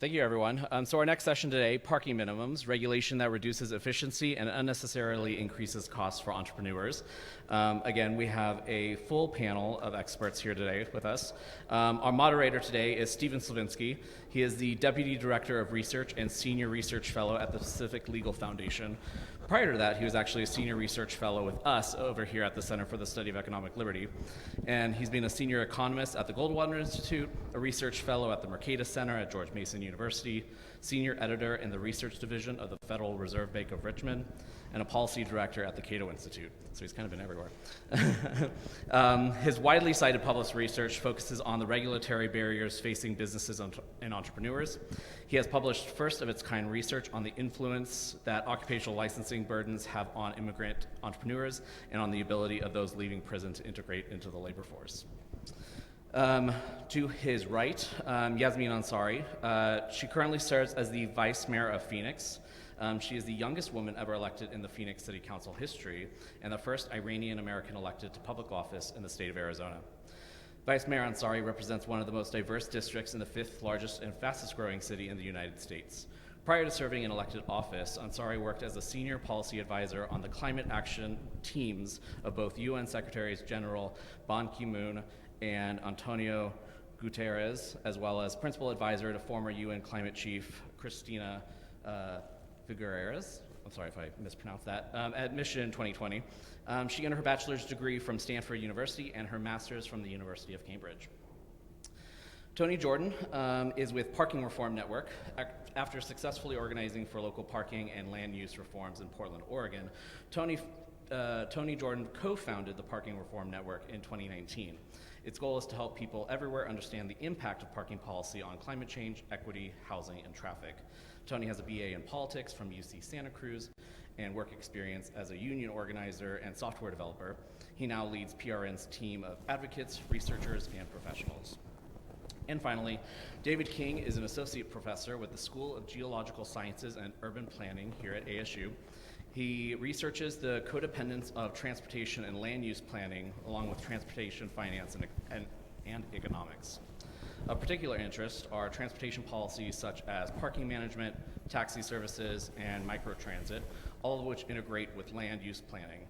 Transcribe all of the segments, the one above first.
Thank you, everyone. So our next session today, parking minimums, regulation that reduces efficiency and unnecessarily increases costs for entrepreneurs. Again, we have a full panel of experts here today with us. Our moderator today is Stephen Slavinsky. He is the Deputy Director of Research and Senior Research Fellow at the Pacific Legal Foundation. Prior to that, he was actually a Senior Research Fellow with us over here at the Center for the Study of Economic Liberty. And he's been a Senior Economist at the Goldwater Institute, a Research Fellow at the Mercatus Center at George Mason University, Senior Editor in the Research Division of the Federal Reserve Bank of Richmond, and a Policy Director at the Cato Institute. So he's kind of been everywhere. His widely cited published research focuses on the regulatory barriers facing businesses and entrepreneurs. He has published first-of-its-kind research on the influence that occupational licensing burdens have on immigrant entrepreneurs and on the ability of those leaving prison to integrate into the labor force. To his right, Yasmin Ansari. She currently serves as the Vice Mayor of Phoenix. She is the youngest woman ever elected in the Phoenix City Council history and the first Iranian American elected to public office in the state of Arizona. Vice Mayor Ansari represents one of the most diverse districts in the fifth largest and fastest growing city in the United States. Prior to serving in elected office, Ansari worked as a senior policy advisor on the climate action teams of both UN Secretaries General Ban Ki-moon and Antonio Guterres, as well as principal advisor to former UN climate chief Christina Figueres. I'm sorry if I mispronounced that, at Mission 2020. She earned her bachelor's degree from Stanford University and her master's from the University of Cambridge. Tony Jordan is with Parking Reform Network. After successfully organizing for local parking and land use reforms in Portland, Oregon, Tony Jordan co-founded the Parking Reform Network in 2019. Its goal is to help people everywhere understand the impact of parking policy on climate change, equity, housing, and traffic. Tony has a BA in politics from UC Santa Cruz and work experience as a union organizer and software developer. He now leads PRN's team of advocates, researchers, and professionals. And finally, David King is an associate professor with the School of Geological Sciences and Urban Planning here at ASU. He researches the codependence of transportation and land use planning, along with transportation finance and economics. Of particular interest are transportation policies such as parking management, taxi services, and microtransit, all of which integrate with land use planning.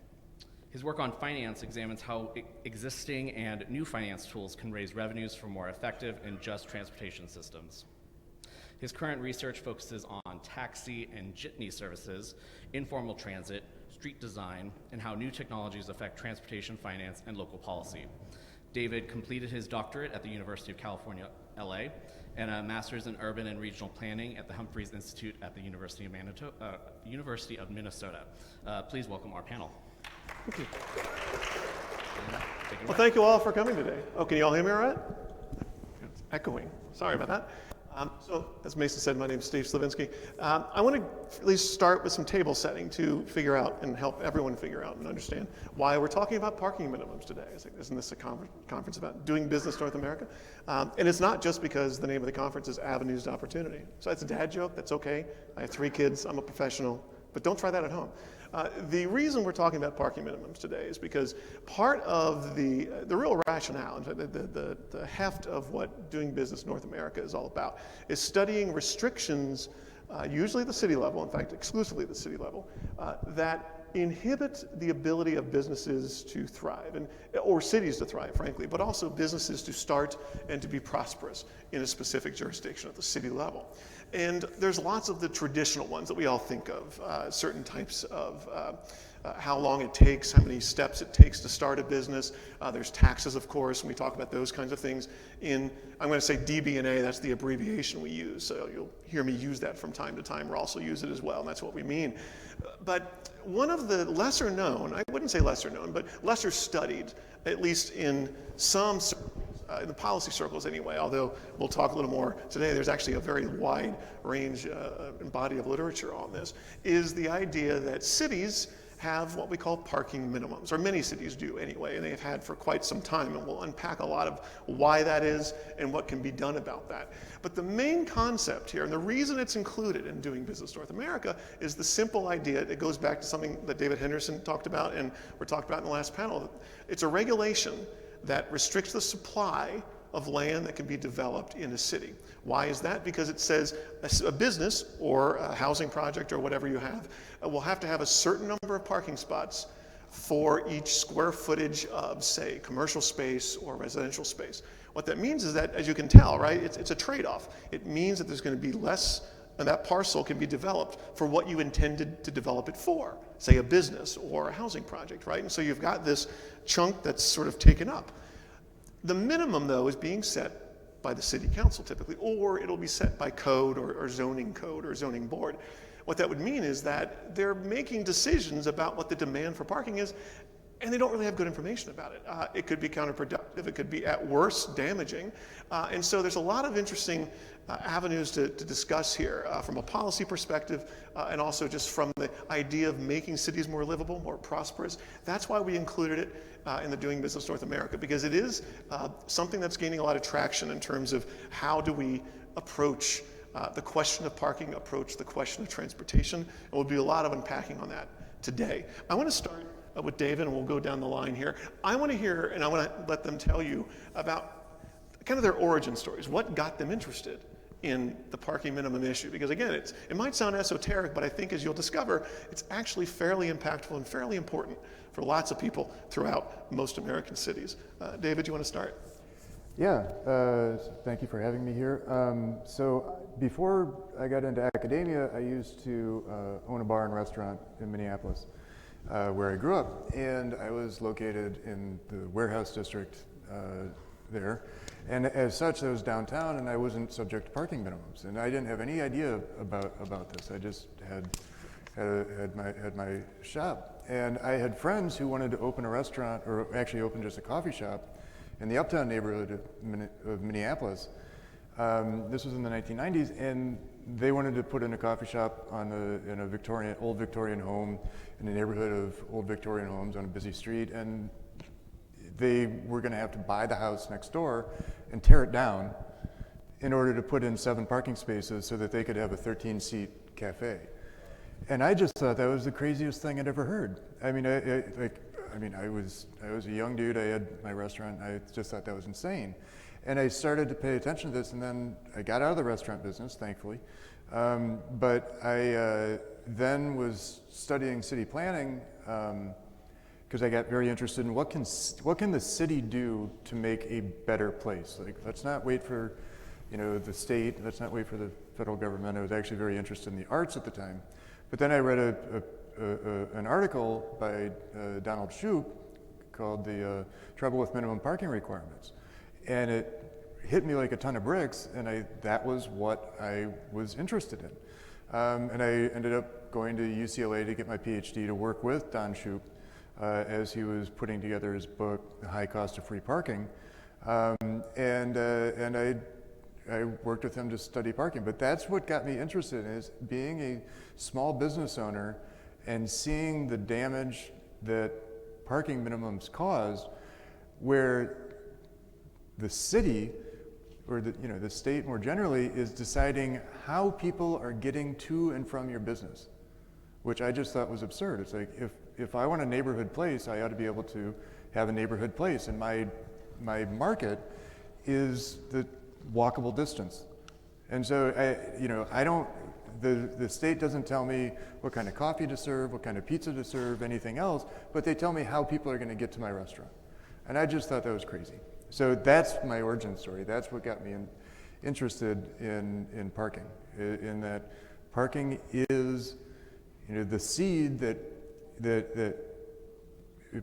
His work on finance examines how existing and new finance tools can raise revenues for more effective and just transportation systems. His current research focuses on taxi and jitney services, informal transit, street design, and how new technologies affect transportation finance and local policy. David completed his doctorate at the University of California, LA, and a master's in urban and regional planning at the Humphreys Institute at the University of Minnesota. Please welcome our panel. Thank you. Well, thank you all for coming today. Oh, can you all hear me all right? It's echoing. Sorry about that. So, as Mason said, my name is Steve Slavinsky. I want to at least start with some table setting to figure out and help everyone figure out and understand why we're talking about parking minimums today. Isn't this a conference about doing business North America? And it's not just because the name of the conference is Avenues to Opportunity. So that's a dad joke, that's okay. I have 3 kids, I'm a professional, but don't try that at home. The reason we're talking about parking minimums today is because part of the real rationale, the heft of what doing business North America is all about, is studying restrictions, usually at the city level, in fact, exclusively at the city level, that inhibit the ability of businesses to thrive, or cities to thrive, frankly, but also businesses to start and to be prosperous in a specific jurisdiction at the city level. And there's lots of the traditional ones that we all think of, certain types of how long it takes, how many steps it takes to start a business. There's taxes, of course, and we talk about those kinds of things. I'm going to say DBNA, that's the abbreviation we use, so you'll hear me use that from time to time. We'll also use it as well, and that's what we mean. But one of the lesser known, I wouldn't say lesser known, but lesser studied, at least in some in the policy circles anyway, although we'll talk a little more today, there's actually a very wide range and body of literature on this, is the idea that cities have what we call parking minimums, or many cities do anyway, and they've had for quite some time, and we'll unpack a lot of why that is and what can be done about that. But the main concept here, and the reason it's included in Doing Business North America, is the simple idea. It goes back to something that David Henderson talked about and we talked about in the last panel. It's a regulation that restricts the supply of land that can be developed in a city. Why is that? Because it says a business or a housing project or whatever you have will have to have a certain number of parking spots for each square footage of, say, commercial space or residential space. What that means is that, as you can tell, right, it's a trade-off. It means that there's going to be less, and that parcel can be developed for what you intended to develop it for, say a business or a housing project, right? And so you've got this chunk that's sort of taken up. The minimum, though, is being set by the city council typically, or it'll be set by code or zoning board. What that would mean is that they're making decisions about what the demand for parking is, and they don't really have good information about it. It could be counterproductive. It could be, at worst, damaging. And so there's a lot of interesting avenues to discuss here from a policy perspective and also just from the idea of making cities more livable, more prosperous. That's why we included it in the Doing Business North America, because it is something that's gaining a lot of traction in terms of how do we approach the question of parking, approach the question of transportation, and we'll do a lot of unpacking on that today. I want to start with David, and we'll go down the line here. I want to hear, and I want to let them tell you about kind of their origin stories. What got them interested in the parking minimum issue? Because again, it might sound esoteric, but I think as you'll discover, it's actually fairly impactful and fairly important for lots of people throughout most American cities. David, you want to start? Yeah, thank you for having me here. So before I got into academia, I used to own a bar and restaurant in Minneapolis, where I grew up, and I was located in the warehouse district there. And as such, I was downtown, and I wasn't subject to parking minimums, and I didn't have any idea about this. I just had my shop, and I had friends who wanted to open a restaurant, or actually open just a coffee shop in the uptown neighborhood of Minneapolis. This was in the 1990s, and they wanted to put in a coffee shop in a old Victorian home in a neighborhood of old Victorian homes on a busy street, and they were going to have to buy the house next door and tear it down in order to put in 7 parking spaces so that they could have a 13-seat cafe. And I just thought that was the craziest thing I'd ever heard. I mean, I was a young dude. I had my restaurant. I just thought that was insane. And I started to pay attention to this, and then I got out of the restaurant business, thankfully. But I then was studying city planning because I got very interested in what can the city do to make a better place. Like, let's not wait for, the state. Let's not wait for the federal government. I was actually very interested in the arts at the time. But then I read an article by Donald Shoup called "The Trouble with Minimum Parking Requirements," and it hit me like a ton of bricks. And that was what I was interested in. And I ended up going to UCLA to get my PhD to work with Don Shoup as he was putting together his book, The High Cost of Free Parking. And I worked with him to study parking. But that's what got me interested, is being a small business owner and seeing the damage that parking minimums cause, where the city, or the state more generally, is deciding how people are getting to and from your business, which I just thought was absurd. It's like, if I want a neighborhood place, I ought to be able to have a neighborhood place, and my market is the walkable distance. And so the state doesn't tell me what kind of coffee to serve, what kind of pizza to serve, anything else, but they tell me how people are going to get to my restaurant. And I just thought that was crazy. So that's my origin story. That's what got me interested in parking, in that parking is the seed that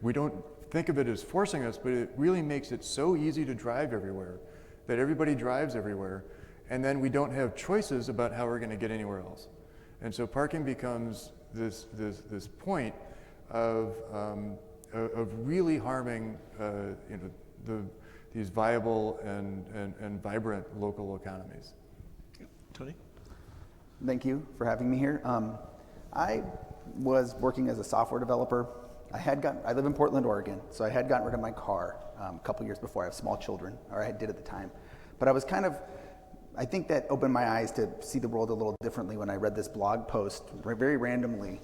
we don't think of it as forcing us, but it really makes it so easy to drive everywhere, that everybody drives everywhere, and then we don't have choices about how we're going to get anywhere else. And so parking becomes this point of really harming these viable and vibrant local economies. Tony? Thank you for having me here. I was working as a software developer. I live in Portland, Oregon, so I had gotten rid of my car a couple years before. I have small children, or I did at the time. But I think that opened my eyes to see the world a little differently when I read this blog post very randomly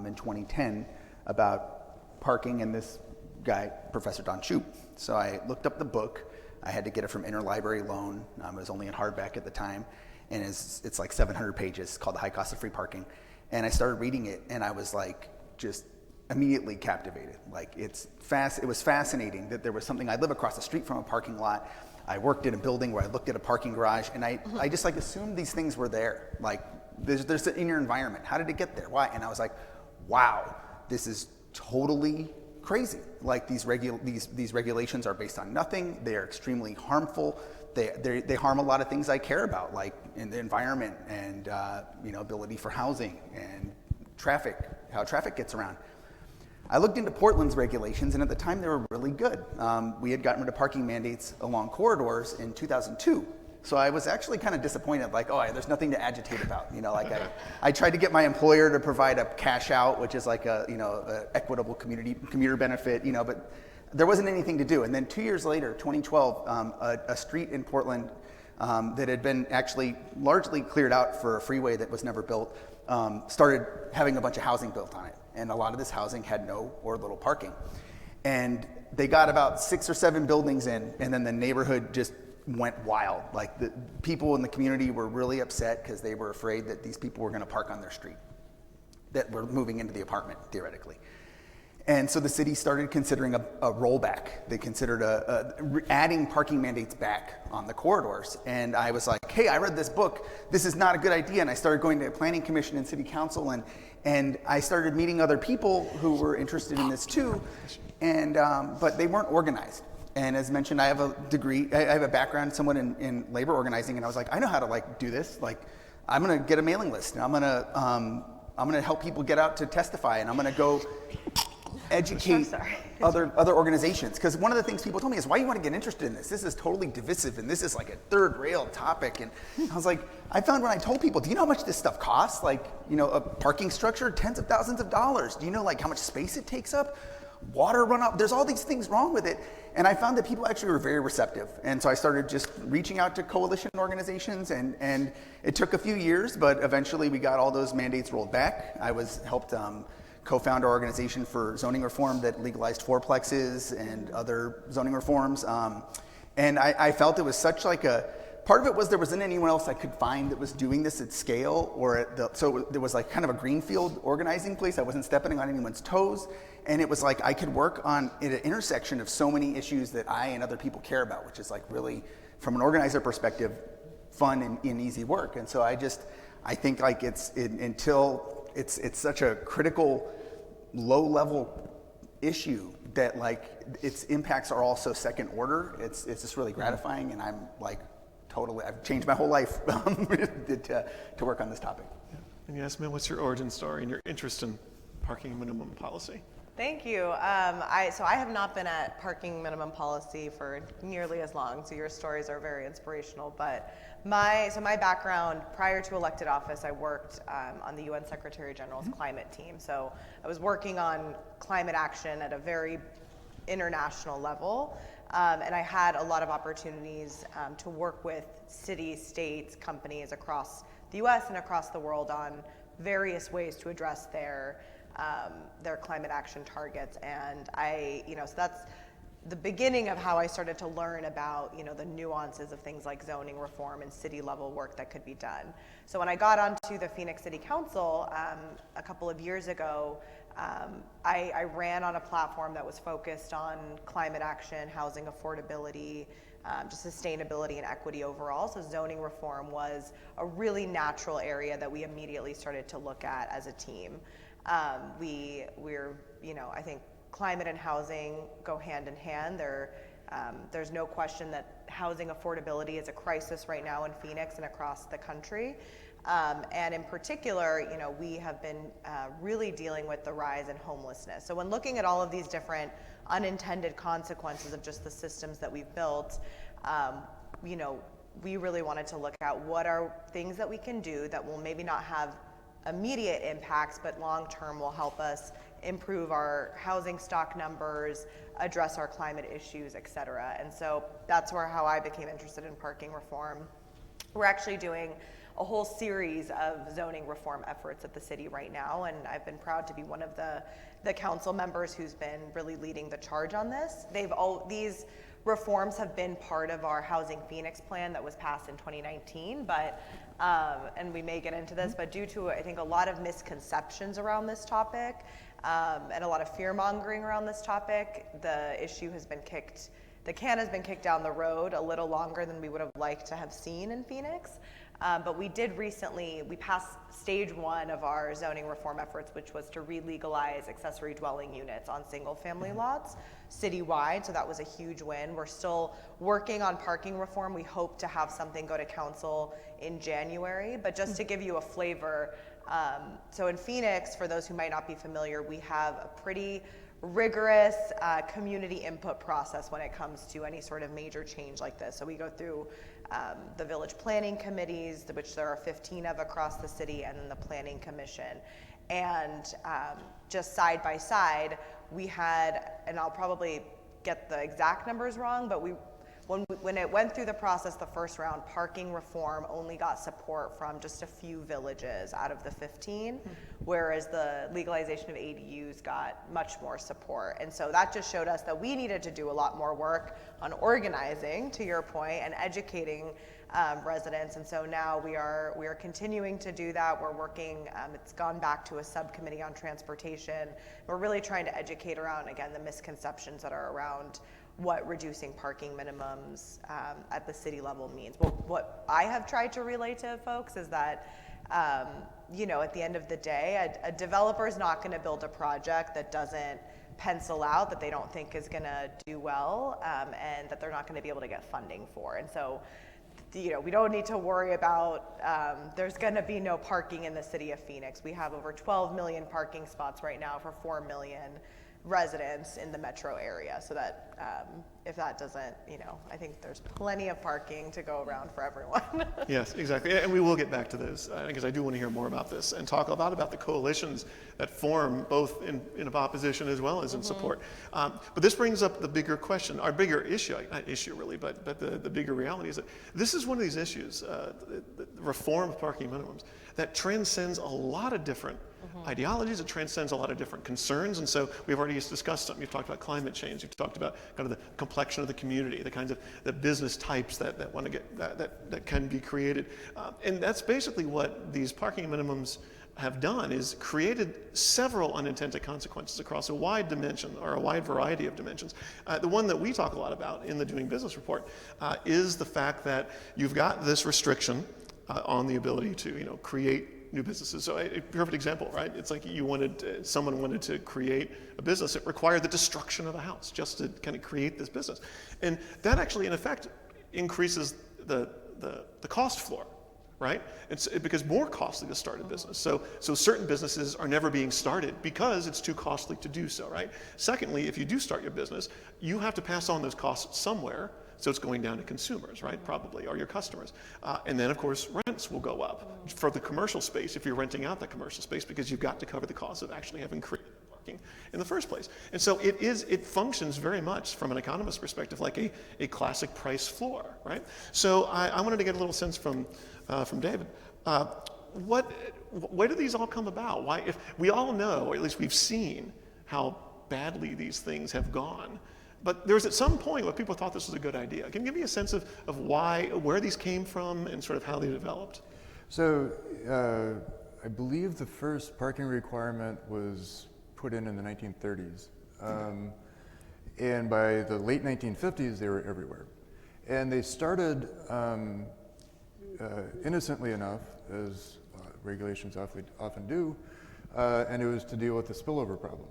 in 2010 about parking and this guy, Professor Don Shoup. So I looked up the book. I had to get it from interlibrary loan. It was only in hardback at the time, and it's like 700 pages. It's called The High Cost of Free Parking. And I started reading it, and I was like, just immediately captivated. Like, it was fascinating that there was something. I live across the street from a parking lot. I worked in a building where I looked at a parking garage, and I just like assumed these things were there. Like, there's in your environment. How did it get there? Why? And I was like, wow, this is totally crazy. Like, these regulations are based on nothing. They are extremely harmful. They harm a lot of things I care about, like in the environment and ability for housing and traffic, how traffic gets around. I looked into Portland's regulations, and at the time they were really good. We had gotten rid of parking mandates along corridors in 2002. So I was actually kind of disappointed, like, oh, there's nothing to agitate about. I tried to get my employer to provide a cash out, which is like a equitable commuter benefit, but there wasn't anything to do. And then 2 years later, 2012, a street in Portland that had been actually largely cleared out for a freeway that was never built started having a bunch of housing built on it. And a lot of this housing had no or little parking. And they got about 6 or 7 buildings in, and then the neighborhood just went wild. Like, the people in the community were really upset because they were afraid that these people were going to park on their street, that were moving into the apartment, theoretically. And so the city started considering a rollback. They considered adding parking mandates back on the corridors. And I was like, hey, I read this book. This is not a good idea. And I started going to planning commission and city council, and I started meeting other people who were interested in this too. And but they weren't organized. And as mentioned, I have a degree, I have a background somewhat in labor organizing, and I was like, I know how to do this. Like, I'm gonna get a mailing list, and I'm gonna help people get out to testify, and I'm gonna go educate other organizations. Because one of the things people told me is, why do you want to get interested in this? This is totally divisive, and this is like a third rail topic. And I was like, I found when I told people, do you know how much this stuff costs? Like, a parking structure, tens of thousands of dollars. Do you know how much space it takes up? Water runoff, there's all these things wrong with it. And I found that people actually were very receptive. And so I started just reaching out to coalition organizations, and it took a few years, but eventually we got all those mandates rolled back. I helped co-found our organization for zoning reform that legalized fourplexes and other zoning reforms. And I felt it was such part of it was there wasn't anyone else I could find that was doing this at scale, so there was kind of a greenfield organizing place. I wasn't stepping on anyone's toes. And it was like I could work on an intersection of so many issues that I and other people care about, which is really, from an organizer perspective, fun and easy work. And so I think until it's such a critical, low-level issue that its impacts are all so second order. It's just really gratifying, and I'm I've changed my whole life to work on this topic. Yeah. And Yasmin, what's your origin story and your interest in parking minimum policy? Thank you. So I have not been at parking minimum policy for nearly as long, so your stories are very inspirational. But my background, prior to elected office, I worked on the UN Secretary General's climate team. So I was working on climate action at a very international level. And I had a lot of opportunities to work with cities, states, companies across the US and across the world on various ways to address their climate action targets. And so that's the beginning of how I started to learn about, the nuances of things like zoning reform and city level work that could be done. So when I got onto the Phoenix City Council a couple of years ago, I ran on a platform that was focused on climate action, housing affordability, just sustainability and equity overall. So zoning reform was a really natural area that we immediately started to look at as a team. I think climate and housing go hand in hand. There's no question that housing affordability is a crisis right now in Phoenix and across the country. And in particular, we have been really dealing with the rise in homelessness. So when looking at all of these different unintended consequences of just the systems that we've built, we really wanted to look at what are things that we can do that will maybe not have immediate impacts, but long-term will help us improve our housing stock numbers, address our climate issues, et cetera. And so that's how I became interested in parking reform. We're actually doing a whole series of zoning reform efforts at the city right now, and I've been proud to be one of the council members who's been really leading the charge on this. These reforms have been part of our Housing Phoenix plan that was passed in 2019, but, and we may get into this, but due to, I think, a lot of misconceptions around this topic, and a lot of fear mongering around this topic, the can has been kicked down the road a little longer than we would have liked to have seen in Phoenix. But we passed stage 1 of our zoning reform efforts, which was to re-legalize accessory dwelling units on single family lots citywide. So that was a huge win. We're still working on parking reform. We hope to have something go to council in January. But just to give you a flavor, so in Phoenix, for those who might not be familiar, we have a pretty rigorous community input process when it comes to any sort of major change like this. So we go through the village planning committees, which there are 15 of across the city, and then the planning commission. And just side by side, we had, and I'll probably get the exact numbers wrong, but when it went through the process the first round, parking reform only got support from just a few villages out of the 15, whereas the legalization of ADUs got much more support. And so that just showed us that we needed to do a lot more work on organizing, to your point, and educating residents. And so now we are continuing to do that. We're working, it's gone back to a subcommittee on transportation. We're really trying to educate around, again, the misconceptions that are around what reducing parking minimums at the city level means. Well, what I have tried to relay to folks is that, at the end of the day, a developer is not going to build a project that doesn't pencil out, that they don't think is going to do well, and that they're not going to be able to get funding for. And so, we don't need to worry about, there's going to be no parking in the city of Phoenix. We have over 12 million parking spots right now for 4 million residents in the metro area, so that if that doesn't, I think there's plenty of parking to go around for everyone. Yes, exactly. And we will get back to this because I do want to hear more about this and talk about the coalitions that form both in opposition as well as in support. But this brings up the bigger question, our bigger issue, not issue really, but the bigger reality is that this is one of these issues, the reform of parking minimums, that transcends a lot of different ideologies. It transcends a lot of different concerns. And so we've already discussed something. You've talked about climate change. You've talked about kind of the complexion of the community, the kinds of the business types that want to get that can be created. And that's basically what these parking minimums have done, is created several unintended consequences across a wide dimension, or a wide variety of dimensions. The one that we talk a lot about in the Doing Business report is the fact that you've got this restriction on the ability to create new businesses. So a perfect example, right? It's like someone wanted to create a business. It required the destruction of a house just to kind of create this business. And that actually, in effect, increases the cost floor, right? It becomes more costly to start a business. So certain businesses are never being started because it's too costly to do so, right? Secondly, if you do start your business, you have to pass on those costs somewhere. So it's going down to consumers, right, probably, or your customers. And then, of course, rents will go up for the commercial space if you're renting out that commercial space, because you've got to cover the cost of actually having created parking in the first place. And so it functions very much from an economist's perspective like a classic price floor, right? So I wanted to get a little sense from David. Where do these all come about? Why, if we all know, or at least we've seen, how badly these things have gone. But there was at some point where people thought this was a good idea. Can you give me a sense of where these came from and sort of how they developed? So I believe the first parking requirement was put in the 1930s. And by the late 1950s, they were everywhere. And they started innocently enough, as regulations often do, and it was to deal with the spillover problem.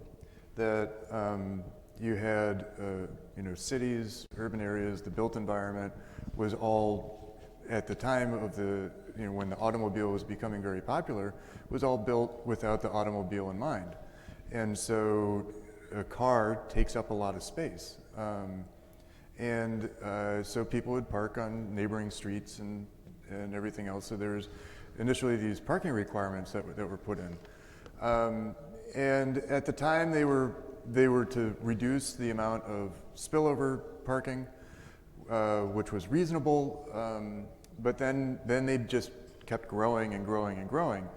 That you had, cities, urban areas, the built environment was all, at the time of when the automobile was becoming very popular, was all built without the automobile in mind. And so a car takes up a lot of space. So people would park on neighboring streets and everything else. So there's initially these parking requirements that were put in. And at the time they were to reduce the amount of spillover parking, which was reasonable, but then they just kept growing and growing and growing.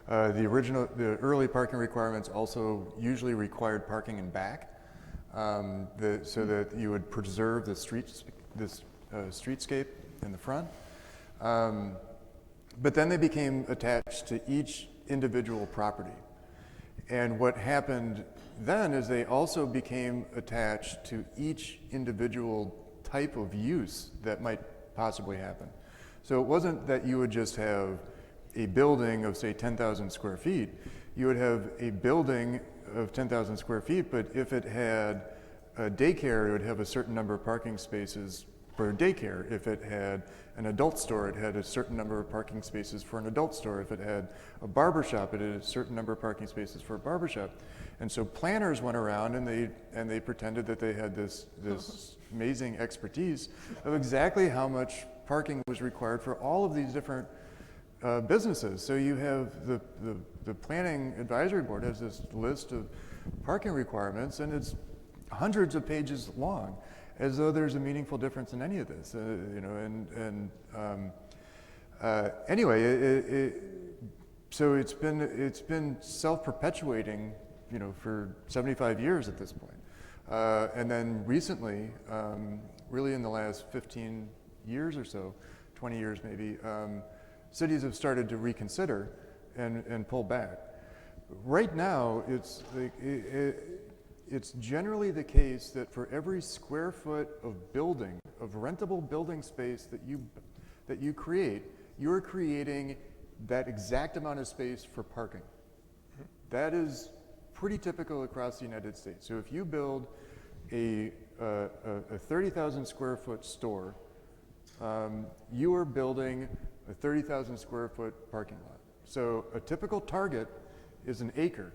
The early parking requirements also usually required parking in back, so that you would preserve the streetscape in the front. But then they became attached to each individual property. And what happened then is they also became attached to each individual type of use that might possibly happen. So it wasn't that you would just have a building of, say, 10,000 square feet. You would have a building of 10,000 square feet, but if it had a daycare, it would have a certain number of parking spaces for a daycare. If it had an adult store, it had a certain number of parking spaces for an adult store. If it had a barber shop, it had a certain number of parking spaces for a barber shop. And so planners went around and they pretended that they had this amazing expertise of exactly how much parking was required for all of these different businesses. So you have the planning advisory board has this list of parking requirements, and it's hundreds of pages long, as though there's a meaningful difference in any of this. Anyway, so it's been self-perpetuating, for 75 years at this point. And then recently, really in the last 15 years or so, 20 years maybe, cities have started to reconsider and pull back. Right now, it's generally the case that for every square foot of building, of rentable building space that you create, you're creating that exact amount of space for parking. That is pretty typical across the United States. So if you build a 30,000 square foot store, you are building a 30,000 square foot parking lot. So a typical target is an acre.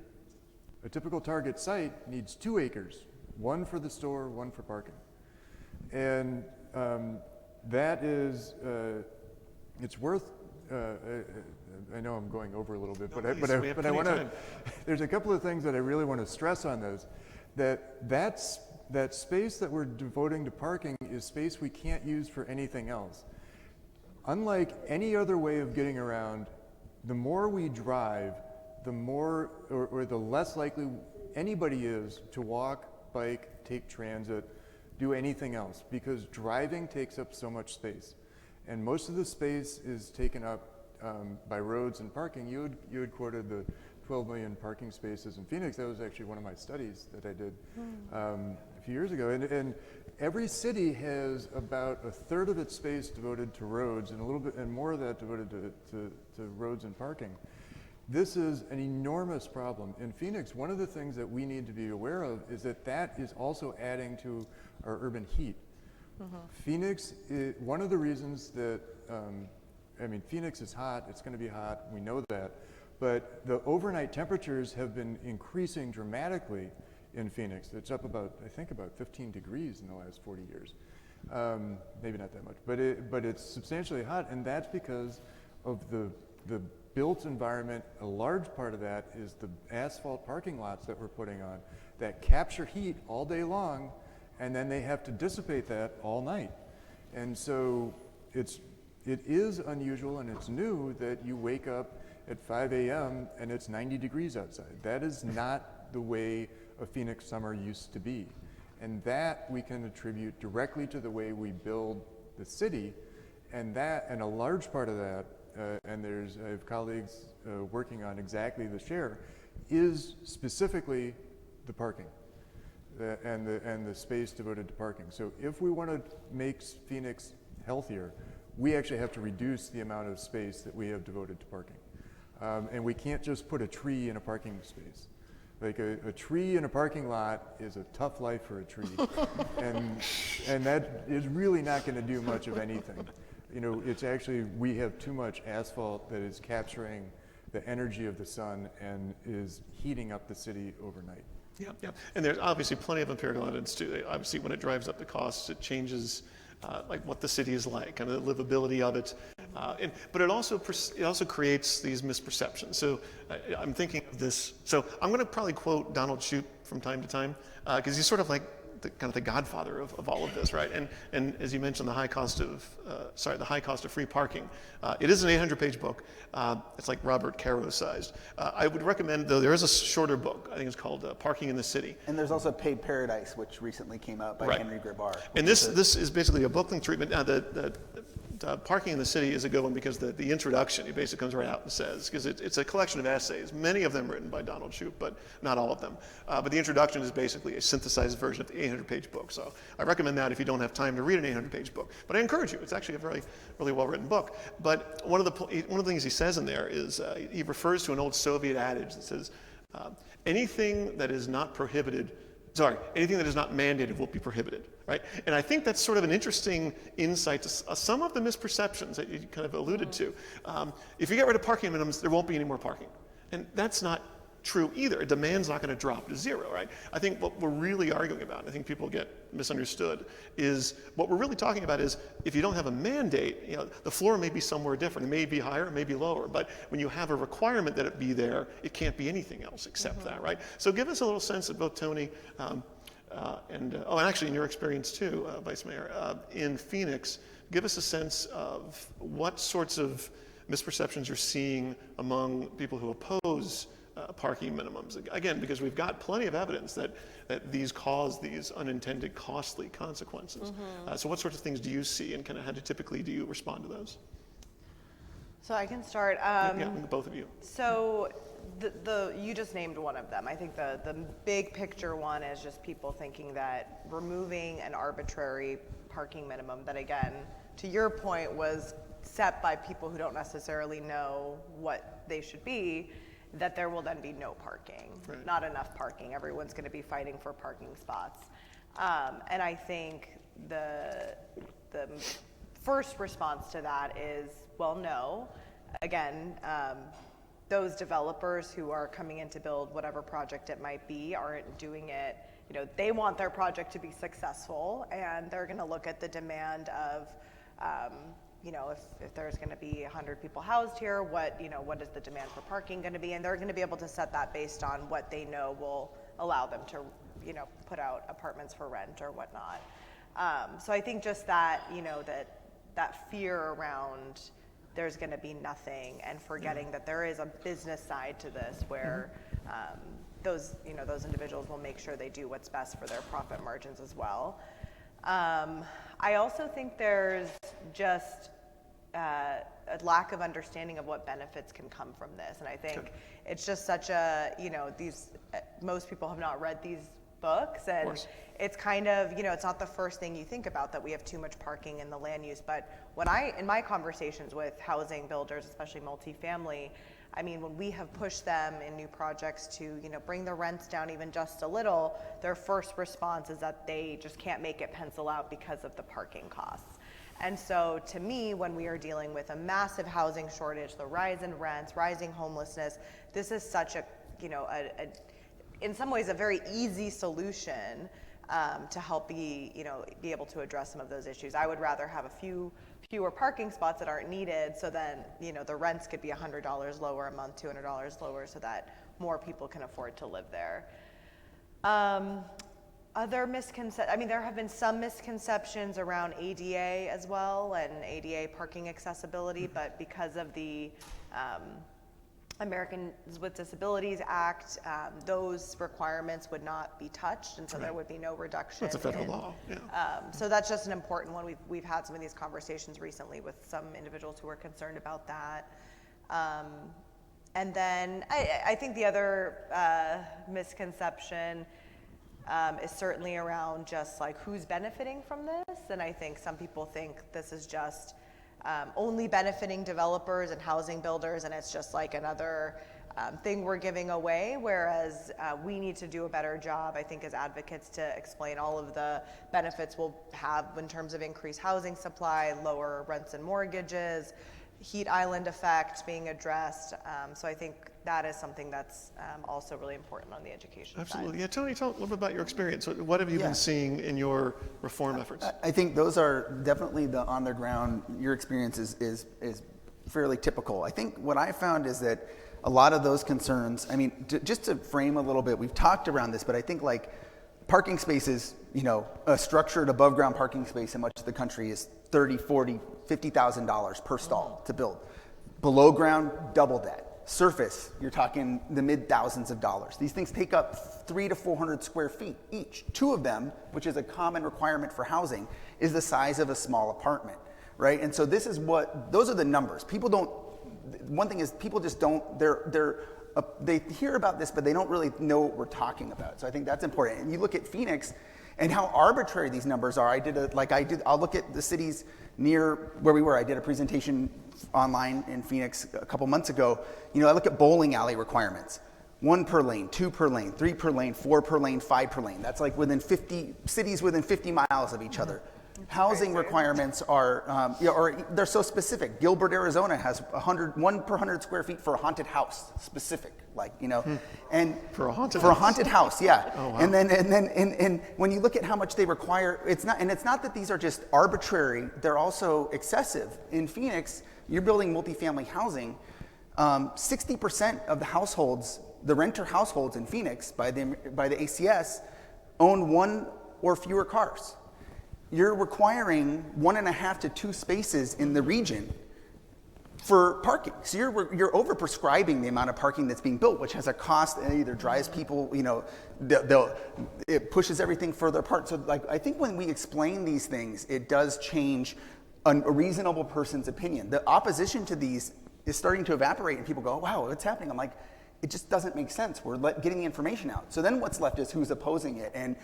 A typical target site needs 2 acres, one for the store, one for parking. And that is, it's worth, I know I'm going over a little bit, but I want to, there's a couple of things that I really want to stress on this, that space that we're devoting to parking is space we can't use for anything else. Unlike any other way of getting around, the more we drive, the more or the less likely anybody is to walk, bike, take transit, do anything else, because driving takes up so much space. And most of the space is taken up by roads and parking. You had quoted the 12 million parking spaces in Phoenix. That was actually one of my studies that I did a few years ago. And every city has about a third of its space devoted to roads, and a little bit and more of that devoted to roads and parking. This is an enormous problem. In Phoenix, one of the things that we need to be aware of is that is also adding to our urban heat. Phoenix, one of the reasons that, Phoenix is hot, it's going to be hot, we know that, but the overnight temperatures have been increasing dramatically in Phoenix. It's up about 15 degrees in the last 40 years. Maybe not that much, but it's substantially hot, and that's because of the built environment. A large part of that is the asphalt parking lots that we're putting on that capture heat all day long, and then they have to dissipate that all night. And so it is unusual and it's new that you wake up at 5 a.m. and it's 90 degrees outside. That is not the way a Phoenix summer used to be. And that we can attribute directly to the way we build the city, and a large part of that, and I have colleagues working on exactly the share, is specifically the parking and the space devoted to parking. So if we want to make Phoenix healthier, we actually have to reduce the amount of space that we have devoted to parking. And we can't just put a tree in a parking space. Like a tree in a parking lot is a tough life for a tree. and that is really not going to do much of anything. It's actually, we have too much asphalt that is capturing the energy of the sun and is heating up the city overnight. Yeah. And there's obviously plenty of empirical evidence too. Obviously, when it drives up the costs, it changes like what the city is like, kind of the livability of it. But it also creates these misperceptions. So I'm thinking of this. So I'm going to probably quote Donald Shoup from time to time because he's sort of like kind of the godfather of all of this, right? And as you mentioned, the high cost of free parking. It is an 800-page book. It's like Robert Caro sized. I would recommend, though, there is a shorter book. I think it's called Parking in the City. And there's also Paid Paradise, which recently came out by Right. Henry Grabar. And this is basically a book length treatment. The Parking in the City is a good one because the introduction, he basically comes right out and says, because it's a collection of essays, many of them written by Donald Shoup, but not all of them. But the introduction is basically a synthesized version of the 800-page book. So I recommend that if you don't have time to read an 800-page book. But I encourage you. It's actually a really, really well-written book. But one of the things he says in there is he refers to an old Soviet adage that says, anything that is not mandated will be prohibited, right? And I think that's sort of an interesting insight to some of the misperceptions that you kind of alluded to. If you get rid of parking minimums, there won't be any more parking. And that's not true either. Demand's not going to drop to zero, right? I think what we're really arguing about, and I think people get misunderstood, is what we're really talking about is if you don't have a mandate, the floor may be somewhere different. It may be higher, it may be lower, but when you have a requirement that it be there, it can't be anything else except that, right? So give us a little sense of both Tony and actually in your experience too, Vice Mayor, in Phoenix, give us a sense of what sorts of misperceptions you're seeing among people who oppose parking minimums. Again, because we've got plenty of evidence that these cause these unintended costly consequences. So what sorts of things do you see, and kind of how typically do you respond to those? So I can start. Both of you. So you just named one of them. I think the big picture one is just people thinking that removing an arbitrary parking minimum that, again, to your point, was set by people who don't necessarily know what they should be, that there will then be no parking, right. Not enough parking. Everyone's going to be fighting for parking spots. And I think the first response to that is, well, no. Again, those developers who are coming in to build whatever project it might be aren't doing it, they want their project to be successful, and they're going to look at the demand of, if there's going to be 100 people housed here, what is the demand for parking going to be? And they're going to be able to set that based on what they know will allow them to, put out apartments for rent or whatnot. So I think just that, that fear around there's going to be nothing, and forgetting that there is a business side to this where those individuals will make sure they do what's best for their profit margins as well. I also think there's just a lack of understanding of what benefits can come from this, and I think it's just such a most people have not read these books, and it's kind of it's not the first thing you think about, that we have too much parking in the land use. But in my conversations with housing builders, especially multifamily, I mean, when we have pushed them in new projects to bring the rents down even just a little, their first response is that they just can't make it pencil out because of the parking costs. And so to me, when we are dealing with a massive housing shortage, the rise in rents, rising homelessness, this is such a in some ways a very easy solution to help be able to address some of those issues. I would rather have fewer parking spots that aren't needed, so then the rents could be $100 lower a month, $200 lower, so that more people can afford to live there. Other misconceptions, there have been some misconceptions around ADA as well, and ADA parking accessibility, but because of the Americans with Disabilities Act, those requirements would not be touched, and so there would be no reduction. That's a federal law. Yeah. So that's just an important one. We've had some of these conversations recently with some individuals who are concerned about that. And then I think the other misconception is certainly around just like who's benefiting from this, and I think some people think this is just only benefiting developers and housing builders, and it's just like another thing we're giving away, whereas we need to do a better job, I think, as advocates to explain all of the benefits we'll have in terms of increased housing supply, lower rents and mortgages, heat island effect being addressed. So I think that is something that's also really important on the education Absolutely. side. Yeah, Tony, tell a little bit about your experience. What have you been seeing in your reform efforts? I think those are definitely the on the ground. Your experience is fairly typical. I think what I found is that a lot of those concerns, just to frame a little bit, we've talked around this, but I think like parking spaces, a structured above ground parking space in much of the country is $30, $40, $50,000 per stall to build. Below ground, double that. Surface, you're talking the mid thousands of dollars. These things take up 300 to 400 square feet each. 2 of them, which is a common requirement for housing, is the size of a small apartment, right? And so those are the numbers. One thing is people just don't, they hear about this, but they don't really know what we're talking about. So I think that's important. And you look at Phoenix and how arbitrary these numbers are. I'll look at the cities near where we were. I did a presentation online in Phoenix a couple months ago. I look at bowling alley requirements. 1 per lane, 2 per lane, 3 per lane, 4 per lane, 5 per lane. That's like cities within 50 miles of each other. Housing requirements are, they're so specific. Gilbert, Arizona has 1 per 100 square feet for a haunted house, specific, and For a haunted house, yeah. Oh, wow. And then when you look at how much they require, it's not that these are just arbitrary. They're also excessive. In Phoenix, you're building multifamily housing. 60% of the households, the renter households in Phoenix, by the ACS, own 1 or fewer cars. You're requiring 1.5 to 2 spaces in the region for parking. So you're overprescribing the amount of parking that's being built, which has a cost and either drives people, it pushes everything further apart. So I think when we explain these things, it does change a reasonable person's opinion. The opposition to these is starting to evaporate and people go, wow, what's happening? I'm like, it just doesn't make sense. We're getting the information out. So then what's left is who's opposing it. And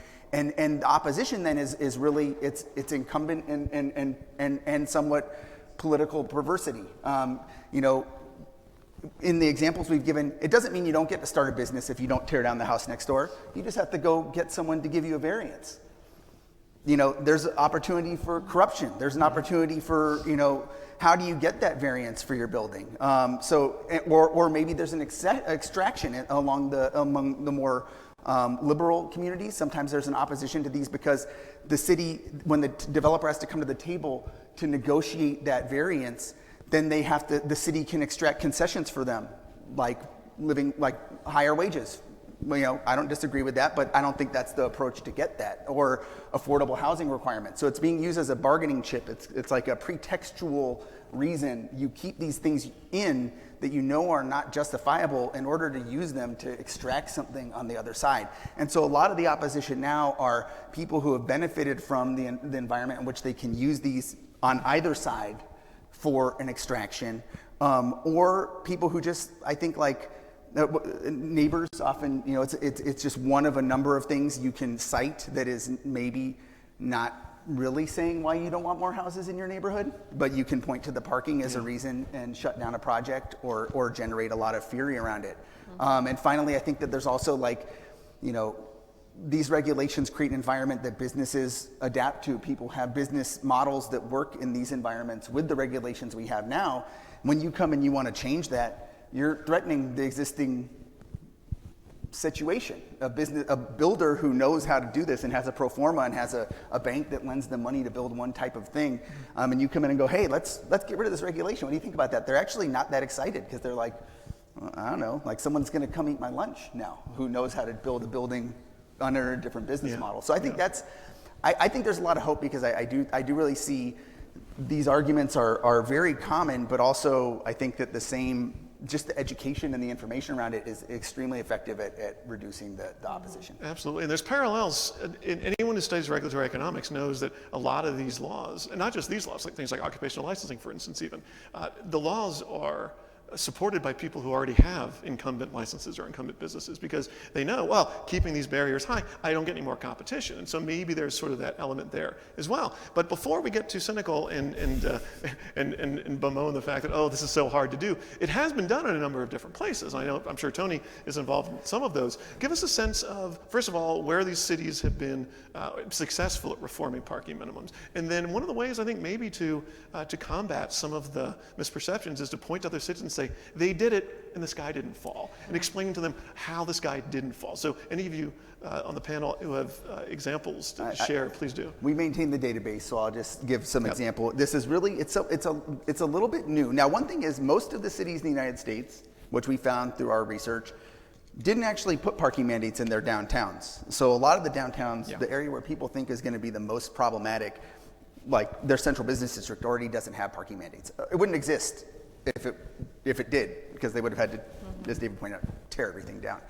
the opposition then is really, it's incumbent and somewhat political perversity. In the examples we've given, it doesn't mean you don't get to start a business if you don't tear down the house next door. You just have to go get someone to give you a variance. There's an opportunity for corruption. There's an opportunity for, how do you get that variance for your building? Or maybe there's an extraction among the more liberal communities. Sometimes there's an opposition to these because the city, when the developer has to come to the table to negotiate that variance, then the city can extract concessions for them, like higher wages. I don't disagree with that, but I don't think that's the approach to get that, or affordable housing requirements. So it's being used as a bargaining chip. It's like a pretextual reason you keep these things in that are not justifiable in order to use them to extract something on the other side. And so a lot of the opposition now are people who have benefited from the environment in which they can use these on either side for an extraction, or people who just, I think, neighbors often, it's just one of a number of things you can cite that is maybe not really saying why you don't want more houses in your neighborhood, but you can point to the parking as a reason and shut down a project or generate a lot of fury around it. And finally, I think that there's also these regulations create an environment that businesses adapt to. People have business models that work in these environments with the regulations we have now. When you come and you want to change that, you're threatening the existing situation. A builder who knows how to do this and has a pro forma and has a bank that lends them money to build one type of thing, and you come in and go, hey, let's get rid of this regulation. What do you think about that? They're actually not that excited because they're like, well, I don't know, someone's going to come eat my lunch now who knows how to build a building under a different business model. So I think I think there's a lot of hope because I do really see these arguments are very common, but also I think that just the education and the information around it is extremely effective at reducing the opposition. Absolutely, and there's parallels. Anyone who studies regulatory economics knows that a lot of these laws, and not just these laws, like things like occupational licensing, for instance, even, the laws are supported by people who already have incumbent licenses or incumbent businesses because they know, well, keeping these barriers high, I don't get any more competition. And so maybe there's sort of that element there as well. But before we get too cynical and bemoan the fact that, oh, this is so hard to do, it has been done in a number of different places. I'm sure Tony is involved in some of those. Give us a sense of, first of all, where these cities have been successful at reforming parking minimums. And then one of the ways I think maybe to combat some of the misperceptions is to point to other cities and say, they did it and the sky didn't fall, and explain to them how the sky didn't fall. So any of you on the panel who have examples to share, please do. We maintain the database, so I'll just give some example. This is really, it's a little bit new. Now, one thing is most of the cities in the United States, which we found through our research, didn't actually put parking mandates in their downtowns. So a lot of the downtowns, Yeah. the area where people think is going to be the most problematic, like their central business district already doesn't have parking mandates. It wouldn't exist if it did, because they would have had to, as David pointed out, tear everything down.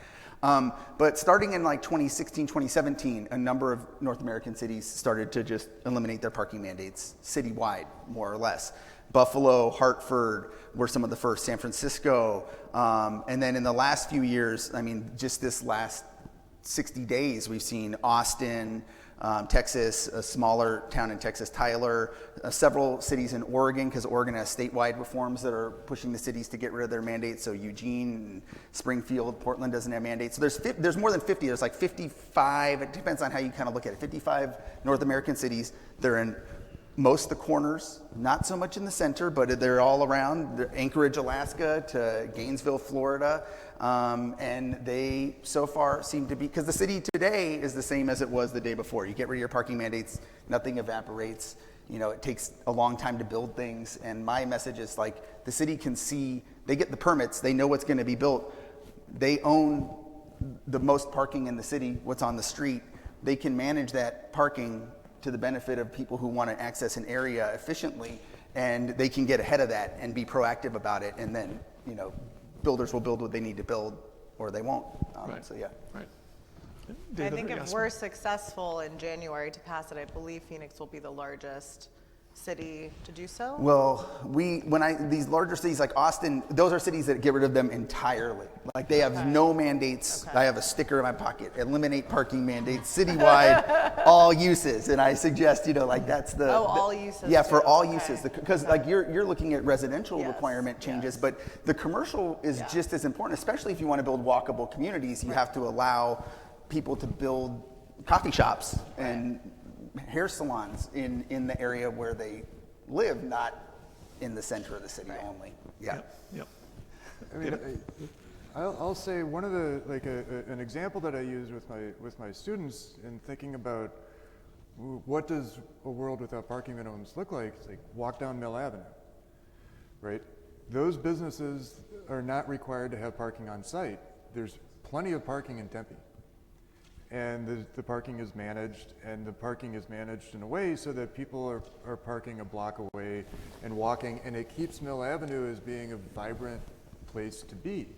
But starting in like 2016, 2017, a number of North American cities started to just eliminate their parking mandates citywide, more or less. Buffalo, Hartford were some of the first, San Francisco. And then in the last few years, I mean, just this last 60 days, we've seen Austin, Texas, a smaller town in Texas, Tyler, several cities in Oregon, because Oregon has statewide reforms that are pushing the cities to get rid of their mandates. So Eugene, Springfield, Portland doesn't have mandates. So there's more than 50. There's like 55. It depends on how you kind of look at it. 55 North American cities. They're in most of the corners, not so much in the center, but they're all around. They're Anchorage, Alaska to Gainesville, Florida. And they so far seem to be, because the city today is the same as it was the day before. You get rid of your parking mandates, nothing evaporates. You know, it takes a long time to build things. And my message is like, the city can see, they get the permits, they know what's going to be built. They own the most parking in the city, what's on the street. They can manage that parking to the benefit of people who want to access an area efficiently, and they can get ahead of that and be proactive about it. And then, you know, builders will build what they need to build, or they won't. Right. So yeah. Right. I David, think if yes? we're successful in January to pass it, I believe Phoenix will be the largest city to do so. Well, these larger cities like Austin, those are cities that get rid of them entirely. Like they have no mandates. Okay. I have a sticker in my pocket, eliminate parking mandates citywide, all uses. And I suggest, you know, like that's the. all uses Yeah, for too. all Okay. uses. Because like you're looking at residential Yes, requirement changes, yes. but the commercial is Yeah. just as important, especially if you want to build walkable communities. You have to allow people to build coffee shops and hair salons in the area where they live, not in the center of the city only. Yeah. Yep. I mean, I'll say one of the an example that I use with my students in thinking about what does a world without parking minimums look like. It's like walk down Mill Avenue, right? Those businesses are not required to have parking on site. There's plenty of parking in Tempe. And the parking is managed, and the parking is managed in a way so that people are parking a block away and walking, and it keeps Mill Avenue as being a vibrant place to be.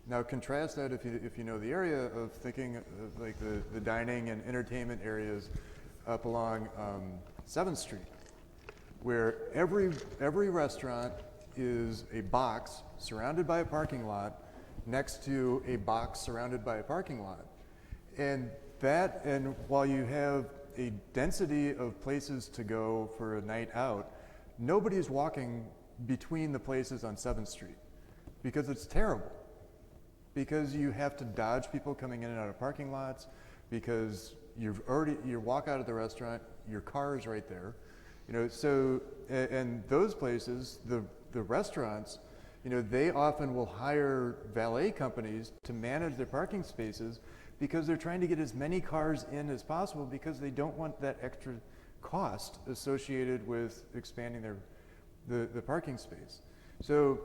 Now contrast that if you know the area of thinking of like the dining and entertainment areas up along 7th Street, where every restaurant is a box surrounded by a parking lot next to a box surrounded by a parking lot. And while you have a density of places to go for a night out, nobody's walking between the places on 7th Street because it's terrible. Because you have to dodge people coming in and out of parking lots, because you walk out of the restaurant, your car is right there. You know, so, and those places, the restaurants, you know, they often will hire valet companies to manage their parking spaces, because they're trying to get as many cars in as possible, because they don't want that extra cost associated with expanding the parking space. So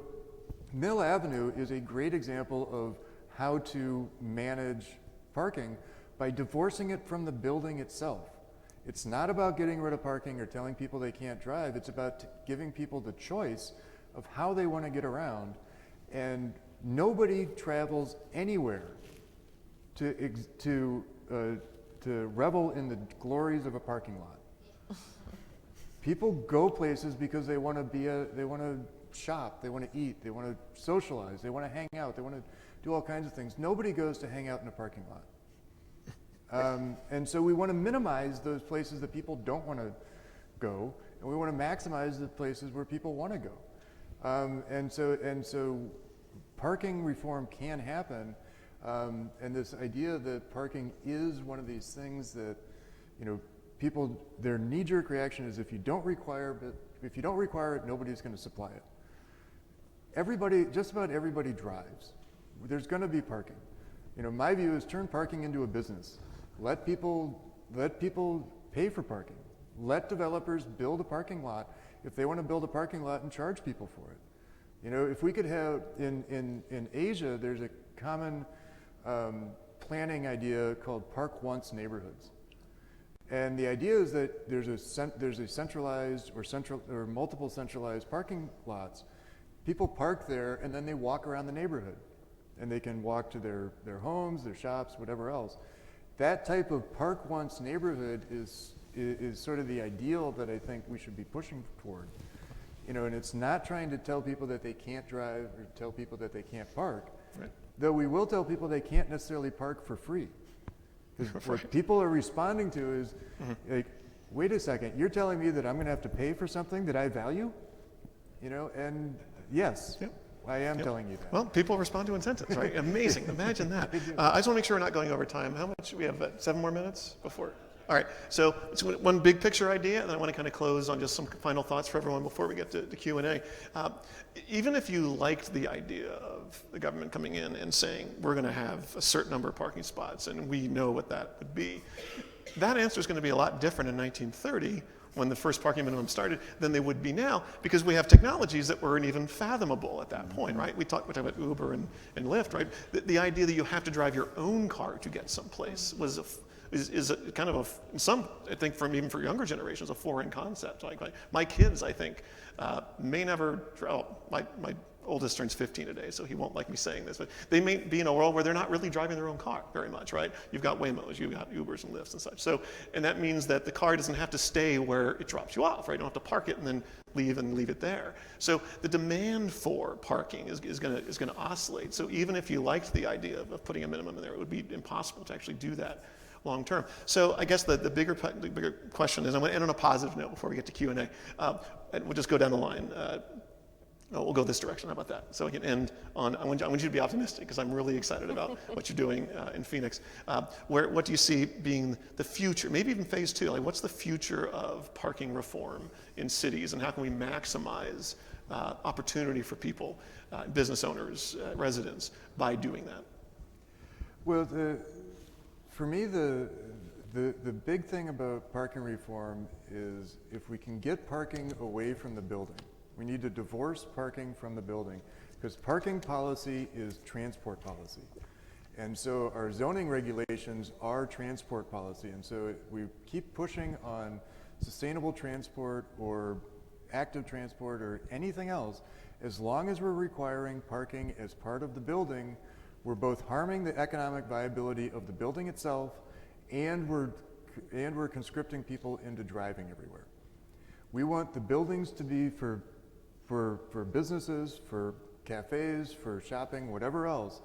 Mill Avenue is a great example of how to manage parking by divorcing it from the building itself. It's not about getting rid of parking or telling people they can't drive. It's about giving people the choice of how they want to get around. And nobody travels anywhere to revel in the glories of a parking lot. People go places because they want to shop, they want to eat, they want to socialize, they want to hang out, they want to do all kinds of things. Nobody goes to hang out in a parking lot. And so we want to minimize those places that people don't want to go, and we want to maximize the places where people want to go. And so parking reform can happen. And this idea that parking is one of these things that, you know, people, their knee-jerk reaction is if you don't require it, nobody's going to supply it. Just about everybody drives. There's going to be parking. You know, my view is turn parking into a business. Let people pay for parking. Let developers build a parking lot if they want to build a parking lot and charge people for it. You know, if we could have in Asia, there's a common planning idea called Park Once neighborhoods. And the idea is that there's a centralized or multiple centralized parking lots. People park there and then they walk around the neighborhood. And they can walk to their homes, their shops, whatever else. That type of Park Once neighborhood is sort of the ideal that I think we should be pushing toward. You know, and it's not trying to tell people that they can't drive or tell people that they can't park. Right. Though we will tell people they can't necessarily park for free. Because what people are responding to is, like, wait a second, you're telling me that I'm going to have to pay for something that I value? You know, and yes, I am telling you that. Well, people respond to incentives, right? Amazing. Imagine that. I just want to make sure we're not going over time. How much? We have 7 more minutes before. All right. So it's one big picture idea, and then I want to kind of close on just some final thoughts for everyone before we get to Q&A. Even if you liked the idea of the government coming in and saying, we're going to have a certain number of parking spots, and we know what that would be, that answer is going to be a lot different in 1930 when the first parking minimum started than they would be now, because we have technologies that weren't even fathomable at that point, right? We talk about Uber and Lyft, right? The idea that you have to drive your own car to get someplace is a kind of I think even for younger generations, a foreign concept. Like my kids, I think, may never, my oldest turns 15 today, so he won't like me saying this, but they may be in a world where they're not really driving their own car very much, right? You've got Waymos, you've got Ubers and Lyfts and such. So, and that means that the car doesn't have to stay where it drops you off, right? You don't have to park it and then leave it there. So the demand for parking is going to oscillate. So even if you liked the idea of putting a minimum in there, it would be impossible to actually do that long term. So I guess the bigger question is, I'm going to end on a positive note before we get to Q&A. And we'll just go down the line. We'll go this direction. How about that? So we can end on, I want you to be optimistic, because I'm really excited about what you're doing in Phoenix. What do you see being the future, maybe even phase 2? Like, what's the future of parking reform in cities, and how can we maximize opportunity for people, business owners, residents, by doing that? Well, for me, the big thing about parking reform is if we can get parking away from the building. We need to divorce parking from the building, because parking policy is transport policy. And so our zoning regulations are transport policy. And so we keep pushing on sustainable transport or active transport or anything else. As long as we're requiring parking as part of the building, we're both harming the economic viability of the building itself, and we're conscripting people into driving everywhere. We want the buildings to be for businesses, for cafes, for shopping, whatever else.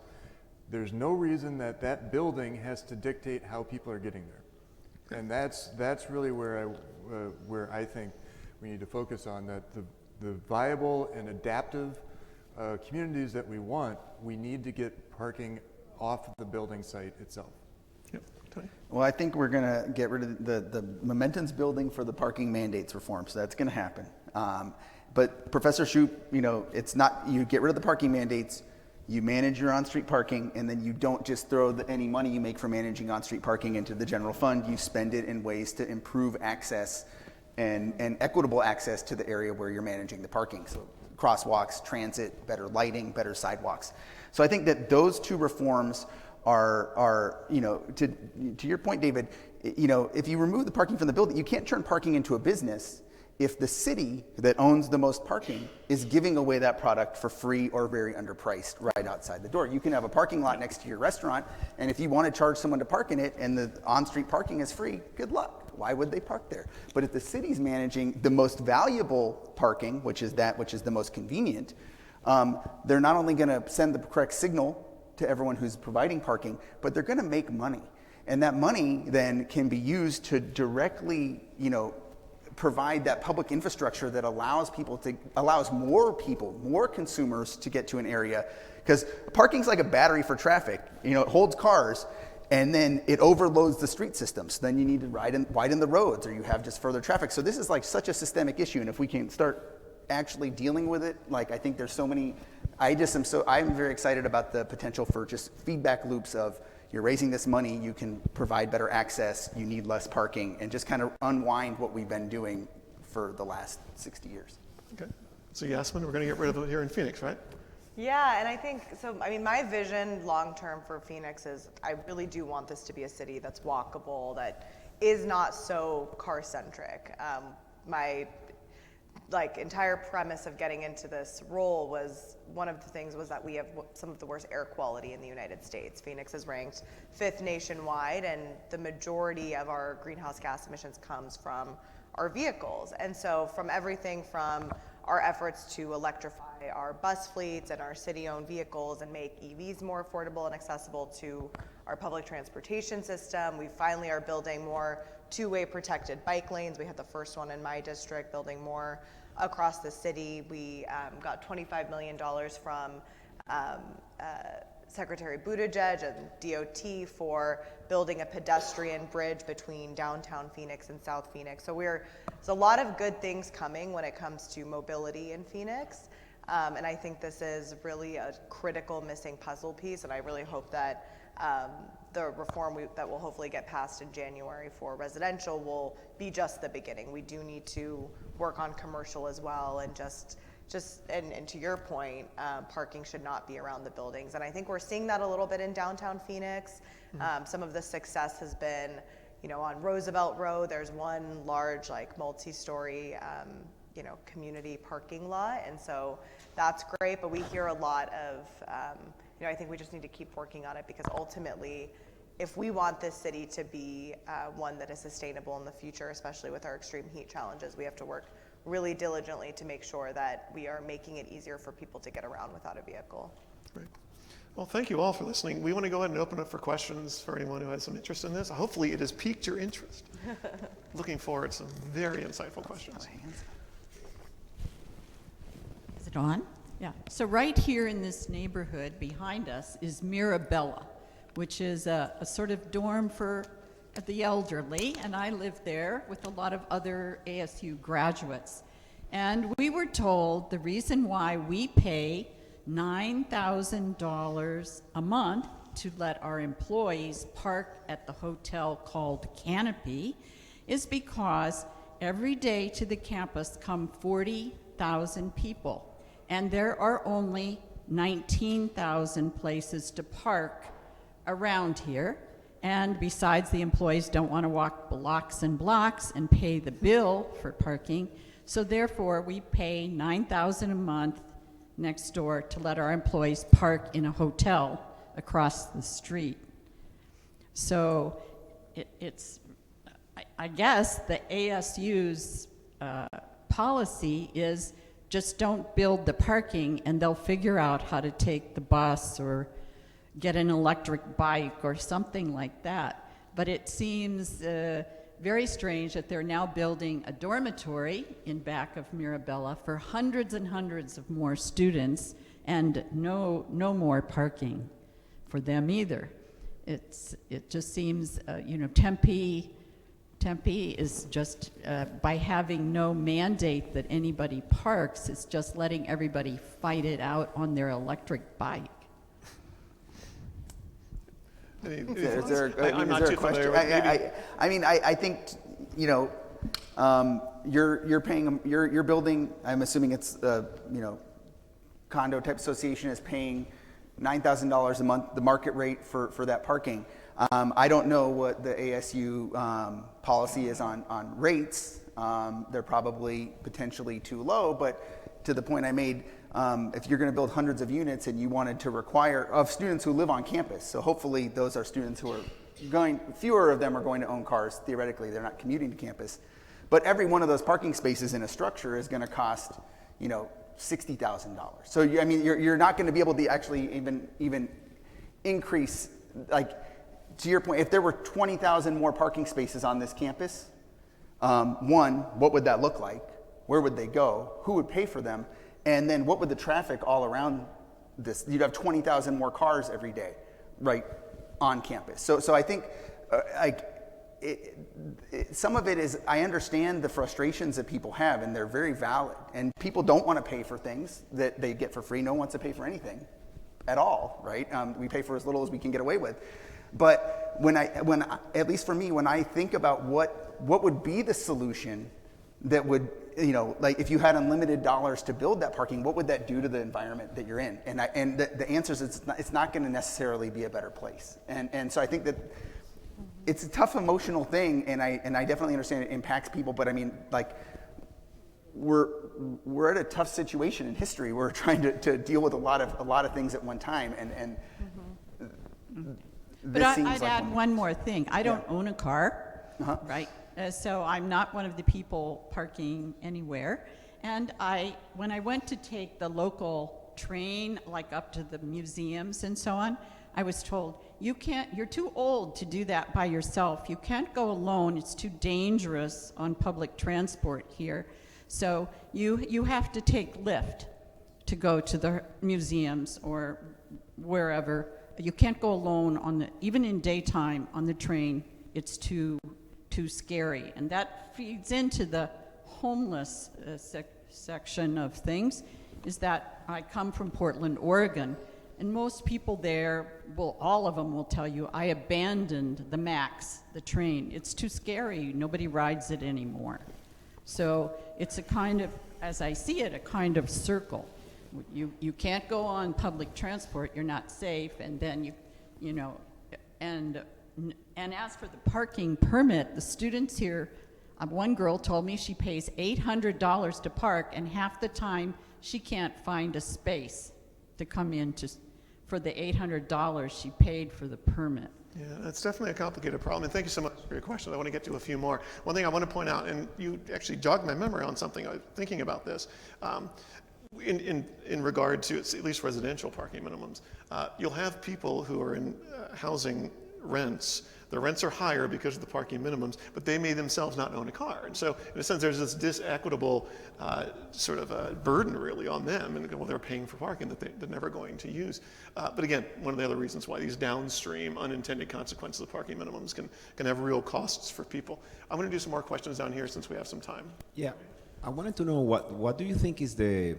There's no reason that building has to dictate how people are getting there. And that's really where I think we need to focus on, that the viable and adaptive communities that we want, we need to get parking off the building site itself. Yep. Tony? Well, I think we're going to get rid of the momentum's building for the parking mandates reform, so that's going to happen. But Professor Shoup, it's not, you get rid of the parking mandates, you manage your on-street parking, and then you don't just throw any money you make from managing on-street parking into the general fund. You spend it in ways to improve access and equitable access to the area where you're managing the parking. So crosswalks, transit, better lighting, better sidewalks. So I think that those two reforms are to your point, David, if you remove the parking from the building, you can't turn parking into a business if the city that owns the most parking is giving away that product for free or very underpriced right outside the door. You can have a parking lot next to your restaurant, and if you want to charge someone to park in it and the on-street parking is free, good luck. Why would they park there? But if the city's managing the most valuable parking, which is the most convenient, they're not only going to send the correct signal to everyone who's providing parking, but they're going to make money. And that money then can be used to directly, provide that public infrastructure that allows more consumers to get to an area. Because parking's like a battery for traffic. It holds cars, and then it overloads the street system. So then you need to widen the roads, or you have just further traffic. So this is like such a systemic issue, and if we can start actually dealing with it, I think there's so many. I'm very excited about the potential for just feedback loops of, you're raising this money, you can provide better access, you need less parking, and just kind of unwind what we've been doing for the last 60 years. Okay. So Yasmin, we're going to get rid of it here in Phoenix, right? Yeah, and I think, so, I mean, my vision long-term for Phoenix is I really do want this to be a city that's walkable, that is not so car-centric. My entire premise of getting into this role was, one of the things was that we have some of the worst air quality in the United States. Phoenix is ranked 5th nationwide, and the majority of our greenhouse gas emissions comes from our vehicles. And so from everything from our efforts to electrify our bus fleets and our city-owned vehicles and make EVs more affordable and accessible to our public transportation system. We finally are building more two-way protected bike lanes. We had the first one in my district, building more across the city. We got $25 million from Secretary Buttigieg and DOT for building a pedestrian bridge between downtown Phoenix and South Phoenix. So there's a lot of good things coming when it comes to mobility in Phoenix. And I think this is really a critical missing puzzle piece, and I really hope that the reform that will hopefully get passed in January for residential will be just the beginning. We do need to work on commercial as well, and and to your point, parking should not be around the buildings. And I think we're seeing that a little bit in downtown Phoenix. Some of the success has been, on Roosevelt Road, there's one large, multi-story, community parking lot. And so that's great, but we hear a lot of, I think we just need to keep working on it, because ultimately, if we want this city to be one that is sustainable in the future, especially with our extreme heat challenges, we have to work really diligently to make sure that we are making it easier for people to get around without a vehicle. Great. Well, thank you all for listening. We want to go ahead and open up for questions for anyone who has some interest in this. Hopefully it has piqued your interest. Looking forward to some very insightful questions. Is it on? Yeah. So right here in this neighborhood behind us is Mirabella, which is a sort of dorm for the elderly, and I live there with a lot of other ASU graduates. And we were told the reason why we pay $9,000 a month to let our employees park at the hotel called Canopy is because every day to the campus come 40,000 people, and there are only 19,000 places to park around here. And besides, the employees don't want to walk blocks and blocks and pay the bill for parking. So therefore, we pay $9,000 a month next door to let our employees park in a hotel across the street. So I guess the ASU's policy is just don't build the parking, and they'll figure out how to take the bus or get an electric bike or something like that. But it seems very strange that they're now building a dormitory in back of Mirabella for hundreds and hundreds of more students, and no more parking for them either. It just seems, Tempe is just, by having no mandate that anybody parks, it's just letting everybody fight it out on their electric bike. Is there a question? I think, you're building, I'm assuming it's, condo type association is paying $9,000 a month, the market rate for that parking. I don't know what the ASU policy is on rates. They're probably potentially too low, but to the point I made, if you're going to build hundreds of units and you wanted to require of students who live on campus, so hopefully those are students who are fewer of them are going to own cars. Theoretically, they're not commuting to campus. But every one of those parking spaces in a structure is going to cost, $60,000. So you're not going to be able to actually even increase, to your point, if there were 20,000 more parking spaces on this campus, one, what would that look like? Where would they go? Who would pay for them? And then what would the traffic all around this? You'd have 20,000 more cars every day, right, on campus. So I think, some of it is, I understand the frustrations that people have, and they're very valid. And people don't want to pay for things that they get for free. No one wants to pay for anything at all, right? We pay for as little as we can get away with. But when at least for me, when I think about what would be the solution, that would, like if you had unlimited dollars to build that parking, what would that do to the environment that you're in? And the answer is it's not going to necessarily be a better place. And so I think that it's a tough emotional thing, and I definitely understand it impacts people, but I mean, like, we're at a tough situation in history. We're trying to deal with a lot of things at one time, and But this seems I'd like add one more thing. I don't own a car, right? So I'm not one of the people parking anywhere. And when I went to take the local train, like up to the museums and so on, I was told, you're too old to do that by yourself. You can't go alone. It's too dangerous on public transport here. So you have to take Lyft to go to the museums or wherever. You can't go alone even in daytime on the train. It's too scary, and that feeds into the homeless section of things. Is that I come from Portland, Oregon, and most people there, all of them will tell you, I abandoned the MAX, the train. It's too scary. Nobody rides it anymore. So it's a kind of, as I see it, a kind of circle. You can't go on public transport, you're not safe, and then and as for the parking permit, the students here, one girl told me she pays $800 to park, and half the time she can't find a space to come in for the $800 she paid for the permit. Yeah, that's definitely a complicated problem. And thank you so much for your question. I want to get to a few more. One thing I want to point out, and you actually jogged my memory on something, I was thinking about this. In regard to at least residential parking minimums, you'll have people who are in housing rents. The rents are higher because of the parking minimums, but they may themselves not own a car. And so, in a sense, there's this disequitable sort of a burden really on them, and they're paying for parking that they're never going to use. But again, one of the other reasons why these downstream unintended consequences of parking minimums can have real costs for people. I'm going to do some more questions down here since we have some time. Yeah, I wanted to know what do you think is the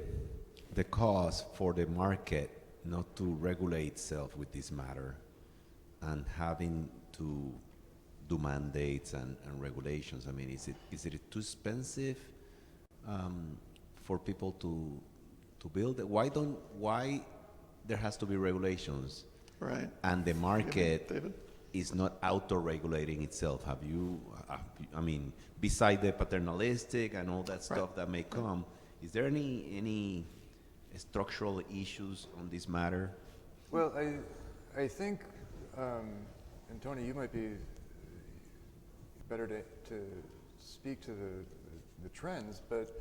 cause for the market not to regulate itself with this matter and having to do mandates and regulations? I mean, is it too expensive for people to build it? Why there has to be regulations? Right. And the market David? is not auto-regulating itself. Have you, I mean, beside the paternalistic and all that stuff that may come, is there any structural issues on this matter? Well, I think, and Tony, you might be better to speak to the trends, but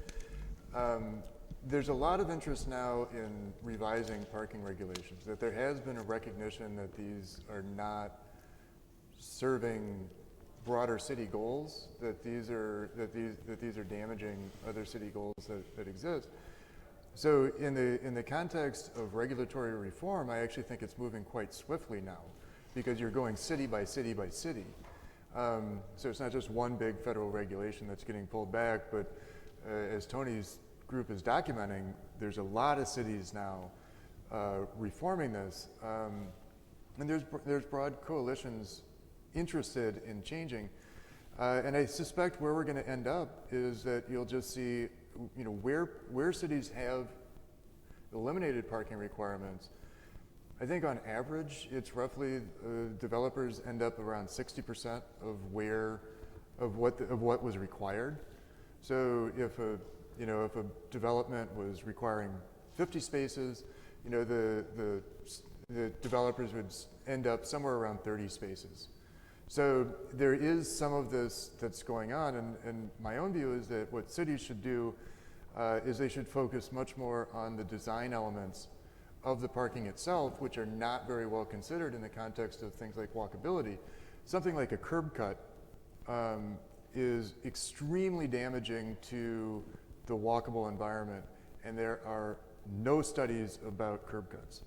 there's a lot of interest now in revising parking regulations, that there has been a recognition that these are not serving broader city goals, that these are damaging other city goals that exist. So in the context of regulatory reform, I actually think it's moving quite swiftly now, because you're going city by city by city. So it's not just one big federal regulation that's getting pulled back, but as Tony's group is documenting, there's a lot of cities now reforming this, and there's broad coalitions interested in changing. And I suspect where we're going to end up is that you'll just see, where cities have eliminated parking requirements. I think on average, it's roughly developers end up around 60% of what was required. So if a development was requiring 50 spaces, the developers would end up somewhere around 30 spaces. So there is some of this that's going on, and my own view is that what cities should do is they should focus much more on the design elements of the parking itself, which are not very well considered in the context of things like walkability. Something like a curb cut is extremely damaging to the walkable environment, and there are no studies about curb cuts.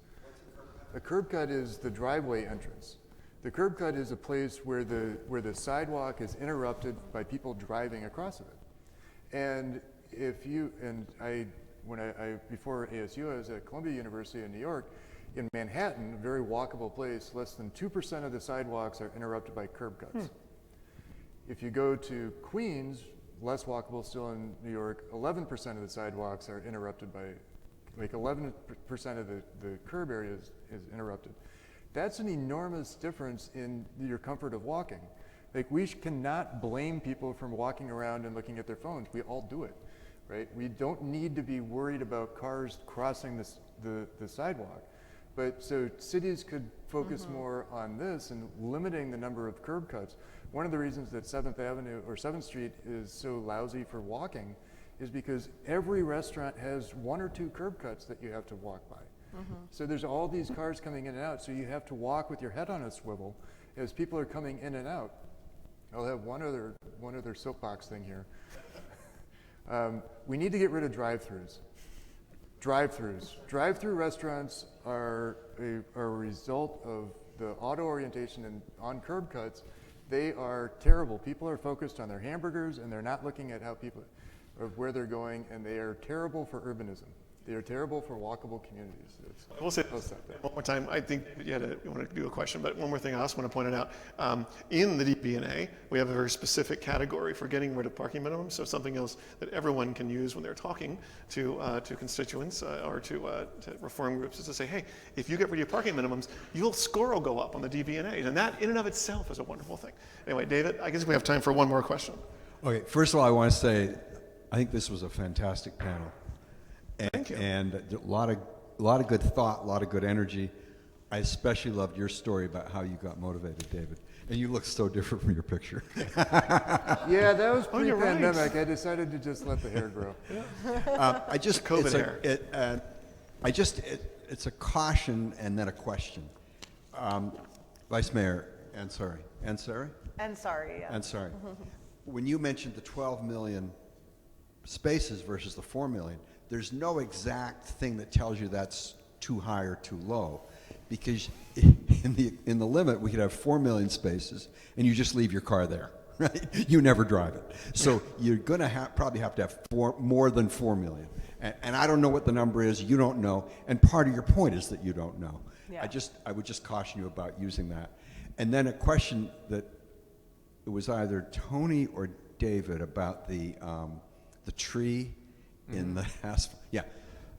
A curb cut is the driveway entrance. The curb cut is a place where the sidewalk is interrupted by people driving across of it. And before ASU, I was at Columbia University in New York. In Manhattan, a very walkable place, less than 2% of the sidewalks are interrupted by curb cuts. If you go to Queens, less walkable still in New York. 11% of the sidewalks are interrupted by, like 11% of the curb area is interrupted. That's an enormous difference in your comfort of walking. Like we cannot blame people from walking around and looking at their phones. We all do it, right? We don't need to be worried about cars crossing the sidewalk. But so cities could focus more on this and limiting the number of curb cuts. One of the reasons that 7th Avenue or 7th Street is so lousy for walking is because every restaurant has 1 or 2 curb cuts that you have to walk by. So there's all these cars coming in and out, so you have to walk with your head on a swivel as people are coming in and out. I'll have one other soapbox thing here. We need to get rid of drive-throughs. Drive-through restaurants are a result of the auto orientation and on curb cuts. They are terrible. People are focused on their hamburgers and they're not looking at of where they're going, and they are terrible for urbanism. They are terrible for walkable communities. I will say one more time. I think you want to do a question, but one more thing I also want to point it out. In the DBNA, we have a very specific category for getting rid of parking minimums. So something else that everyone can use when they're talking to constituents or to reform groups is to say, hey, if you get rid of your parking minimums, your score will go up on the DBNA, and that in and of itself is a wonderful thing. Anyway, David, I guess we have time for one more question. Okay, first of all, I want to say I think this was a fantastic panel. Thank you. And a lot of good thought, a lot of good energy. I especially loved your story about how you got motivated, David. And you look so different from your picture. Yeah, that was you're right. pre-pandemic. I decided to just let the hair grow. It's a caution and then a question. Vice Mayor Ansari. And sorry, yeah. Ansari. When you mentioned the 12 million spaces versus the 4 million, there's no exact thing that tells you that's too high or too low, because in the limit we could have 4 million spaces and you just leave your car there, right? You never drive it. So you're going to probably have to have more than 4 million. And I don't know what the number is. You don't know. And part of your point is that you don't know. Yeah. I would just caution you about using that. And then a question that it was either Tony or David about the tree in the asphalt. Yeah.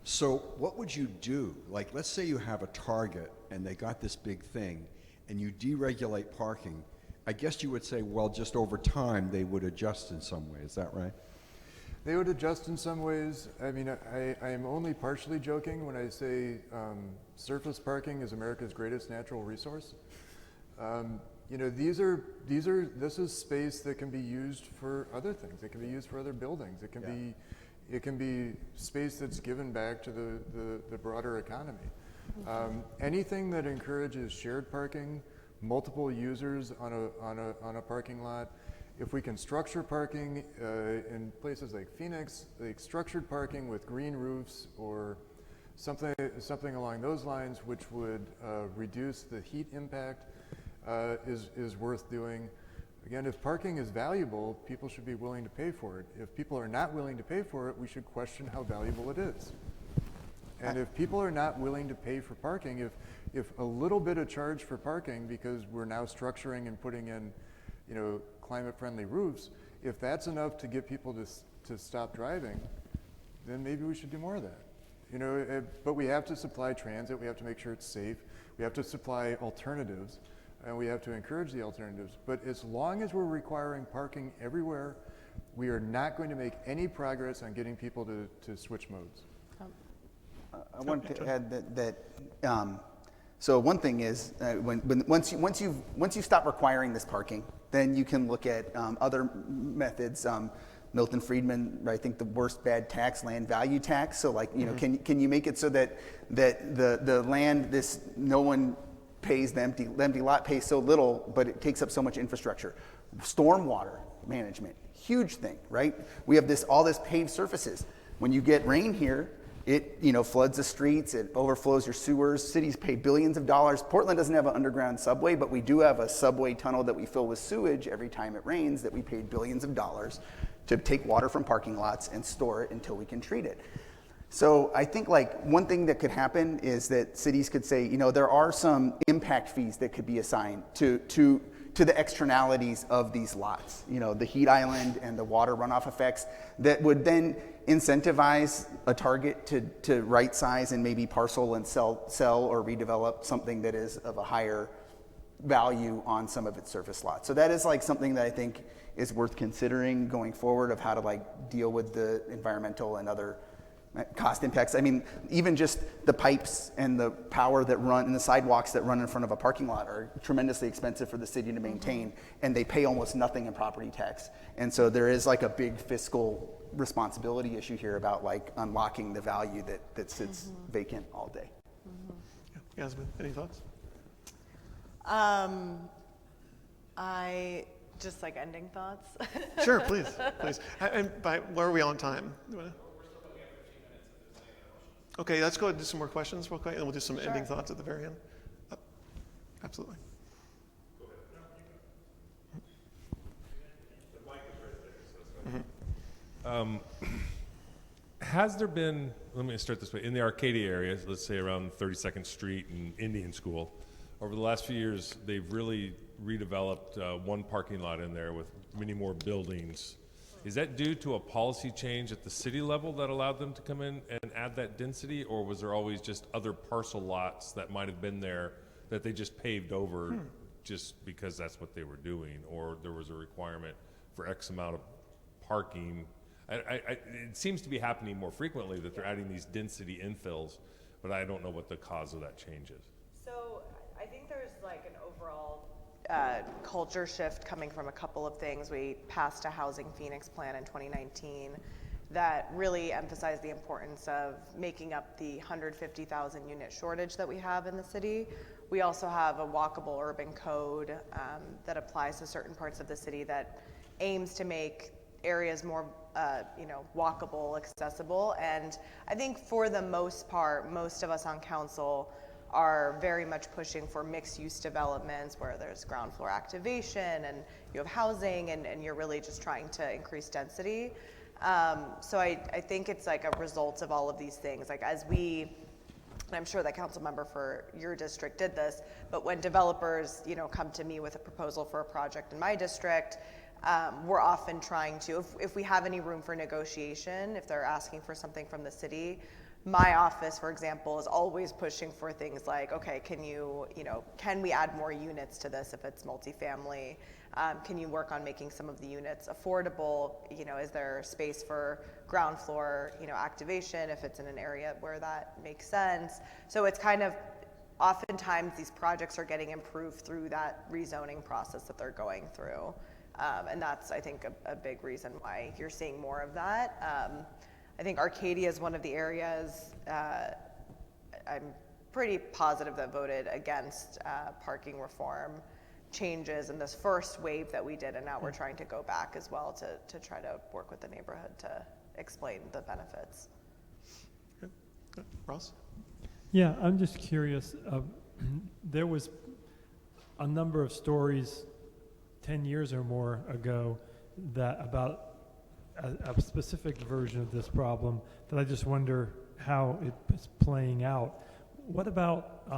So what would you do? Like, let's say you have a Target and they got this big thing and you deregulate parking. I guess you would say, well, just over time they would adjust in some way. Is that right? They would adjust in some ways. I mean, I am only partially joking when I say surface parking is America's greatest natural resource. You know, this is space that can be used for other things. It can be used for other buildings. It can be space that's given back to the broader economy. Anything that encourages shared parking, multiple users on a parking lot. If we can structure parking in places like Phoenix, like structured parking with green roofs or something along those lines, which would reduce the heat impact, is worth doing. Again, if parking is valuable, people should be willing to pay for it. If people are not willing to pay for it, we should question how valuable it is. And if people are not willing to pay for parking, if a little bit of charge for parking, because we're now structuring and putting in, you know, climate-friendly roofs, if that's enough to get people to stop driving, then maybe we should do more of that. You know, but we have to supply transit. We have to make sure it's safe. We have to supply alternatives. And we have to encourage the alternatives. But as long as we're requiring parking everywhere, we are not going to make any progress on getting people to switch modes. I wanted to add that so one thing is once you stop requiring this parking, then you can look at other methods. Milton Friedman, I think the worst bad tax, land value tax. So like, you know, can you make it so that the land, no one pays, the empty lot pays so little, but it takes up so much infrastructure. Stormwater management, huge thing, right? We have all this paved surfaces. When you get rain here, it floods the streets, it overflows your sewers. Cities pay billions of dollars. Portland doesn't have an underground subway, but we do have a subway tunnel that we fill with sewage every time it rains that we paid billions of dollars to take water from parking lots and store it until we can treat it. So I think like one thing that could happen is that cities could say, there are some impact fees that could be assigned to to the externalities of these lots, the heat island and the water runoff effects that would then incentivize a target to right size and maybe parcel and sell or redevelop something that is of a higher value on some of its surface lots. So that is like something that I think is worth considering going forward, of how to like deal with the environmental and other cost impacts. I mean, even just the pipes and the power that run and the sidewalks that run in front of a parking lot are tremendously expensive for the city to maintain, and they pay almost nothing in property tax. And so there is like a big fiscal responsibility issue here about like unlocking the value that sits vacant all day. Yasmin, any thoughts? I just like ending thoughts. Sure, please. And where are we on time? Okay, let's go ahead and do some more questions real quick, and we'll do some ending thoughts at the very end. Absolutely. Has there been, let me start this way, in the Arcadia area, let's say around 32nd Street and Indian School, over the last few years, they've really redeveloped one parking lot in there with many more buildings. Is that due to a policy change at the city level that allowed them to come in and add that density, or was there always just other parcel lots that might have been there that they just paved over just because that's what they were doing, or there was a requirement for X amount of parking? It seems to be happening more frequently that they're adding these density infills, but I don't know what the cause of that change is. So I think there's like an overall culture shift coming from a couple of things. We passed a Housing Phoenix plan in 2019 that really emphasized the importance of making up the 150,000 unit shortage that we have in the city. We also have a walkable urban code that applies to certain parts of the city that aims to make areas more walkable, accessible. And I think for the most part, most of us on council are very much pushing for mixed use developments where there's ground floor activation and you have housing and you're really just trying to increase density. So I think it's like a result of all of these things. Like as and I'm sure that council member for your district did this, but when developers, come to me with a proposal for a project in my district, we're often trying to, if we have any room for negotiation, if they're asking for something from the city, my office, for example, is always pushing for things like, okay, can we add more units to this if it's multifamily? Can you work on making some of the units affordable? Is there space for ground floor, activation if it's in an area where that makes sense? So it's kind of, oftentimes these projects are getting improved through that rezoning process that they're going through. And that's, I think, a big reason why you're seeing more of that. I think Arcadia is one of the areas I'm pretty positive that voted against parking reform changes in this first wave that we did, and now we're trying to go back as well to try to work with the neighborhood to explain the benefits. Good. Ross? Yeah, I'm just curious. There was a number of stories 10 years or more ago that about a specific version of this problem that I just wonder how it is playing out. What about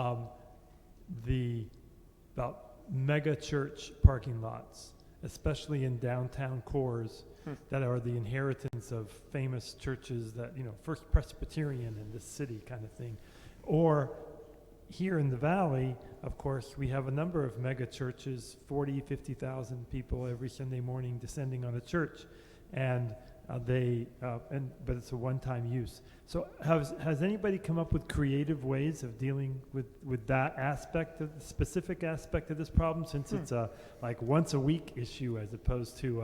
mega church parking lots, especially in downtown cores that are the inheritance of famous churches that, First Presbyterian in this city kind of thing? Or here in the Valley, of course, we have a number of mega churches, 40, 50,000 people every Sunday morning descending on a church. And but it's a one-time use. So has anybody come up with creative ways of dealing with that aspect, of the specific aspect of this problem, since it's a like once a week issue as opposed to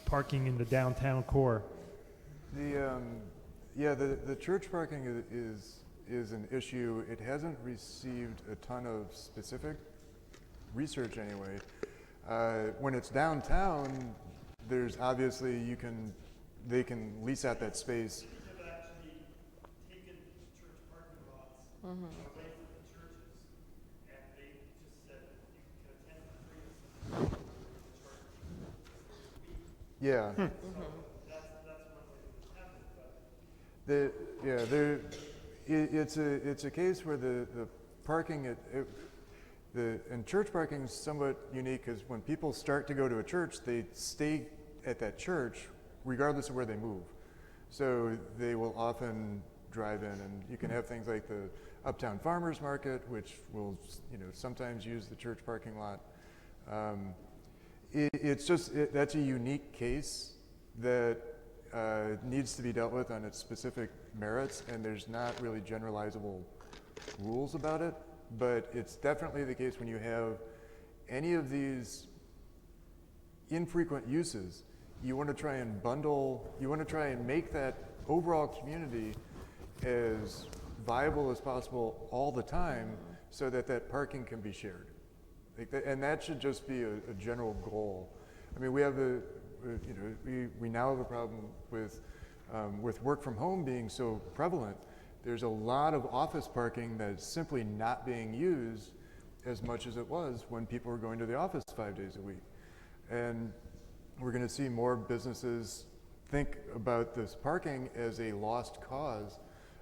parking in the downtown core? The church parking is an issue. It hasn't received a ton of specific research anyway. When it's downtown, there's obviously they can lease out that space. Have actually taken church parking lots away from the churches, and they just said that you can attend for free Yeah. So that's one way it happened. It's a case where the parking And church parking is somewhat unique because when people start to go to a church, they stay at that church regardless of where they move. So they will often drive in, and you can have things like the Uptown Farmers Market, which will, sometimes use the church parking lot. That's a unique case that needs to be dealt with on its specific merits, and there's not really generalizable rules about it. But it's definitely the case when you have any of these infrequent uses, you want to try and make that overall community as viable as possible all the time so that that parking can be shared. And that should just be a general goal. I mean, we have we now have a problem with work from home being so prevalent. There's a lot of office parking that's simply not being used as much as it was when people were going to the office 5 days a week. And we're going to see more businesses think about this parking as a lost cause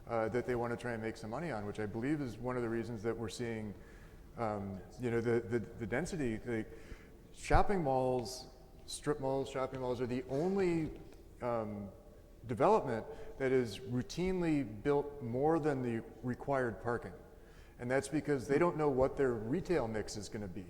that they want to try and make some money on, which I believe is one of the reasons that we're seeing the density. Shopping malls, strip malls, shopping malls are the only development that is routinely built more than the required parking. And that's because they don't know what their retail mix is going to be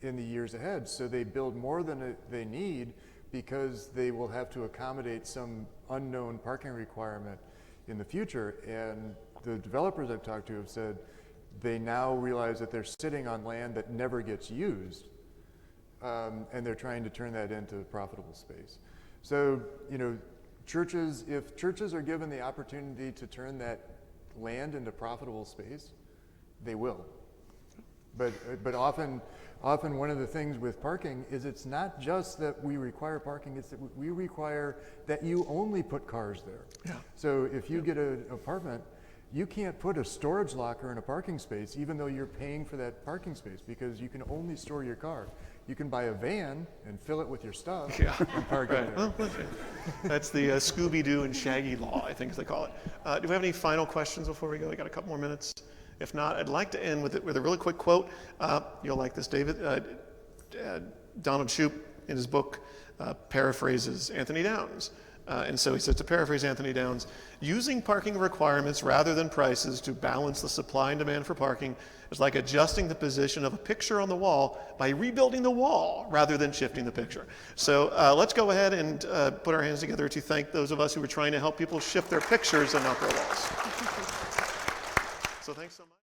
in the years ahead. So they build more than they need because they will have to accommodate some unknown parking requirement in the future. And the developers I've talked to have said they now realize that they're sitting on land that never gets used, and they're trying to turn that into profitable space. So, if churches are given the opportunity to turn that land into profitable space, they will. But often one of the things with parking is it's not just that we require parking, it's that we require that you only put cars there. Yeah. So if you get an apartment, you can't put a storage locker in a parking space even though you're paying for that parking space because you can only store your car. You can buy a van and fill it with your stuff and park it there. Well, that's the Scooby-Doo and Shaggy law, I think they call it. Do we have any final questions before we go? We got a couple more minutes. If not, I'd like to end with a really quick quote. You'll like this, David. Donald Shoup, in his book, paraphrases Anthony Downs. And so he says, to paraphrase Anthony Downs, using parking requirements rather than prices to balance the supply and demand for parking is like adjusting the position of a picture on the wall by rebuilding the wall rather than shifting the picture. So let's go ahead and put our hands together to thank those of us who were trying to help people shift their pictures and not their walls. So thanks so much.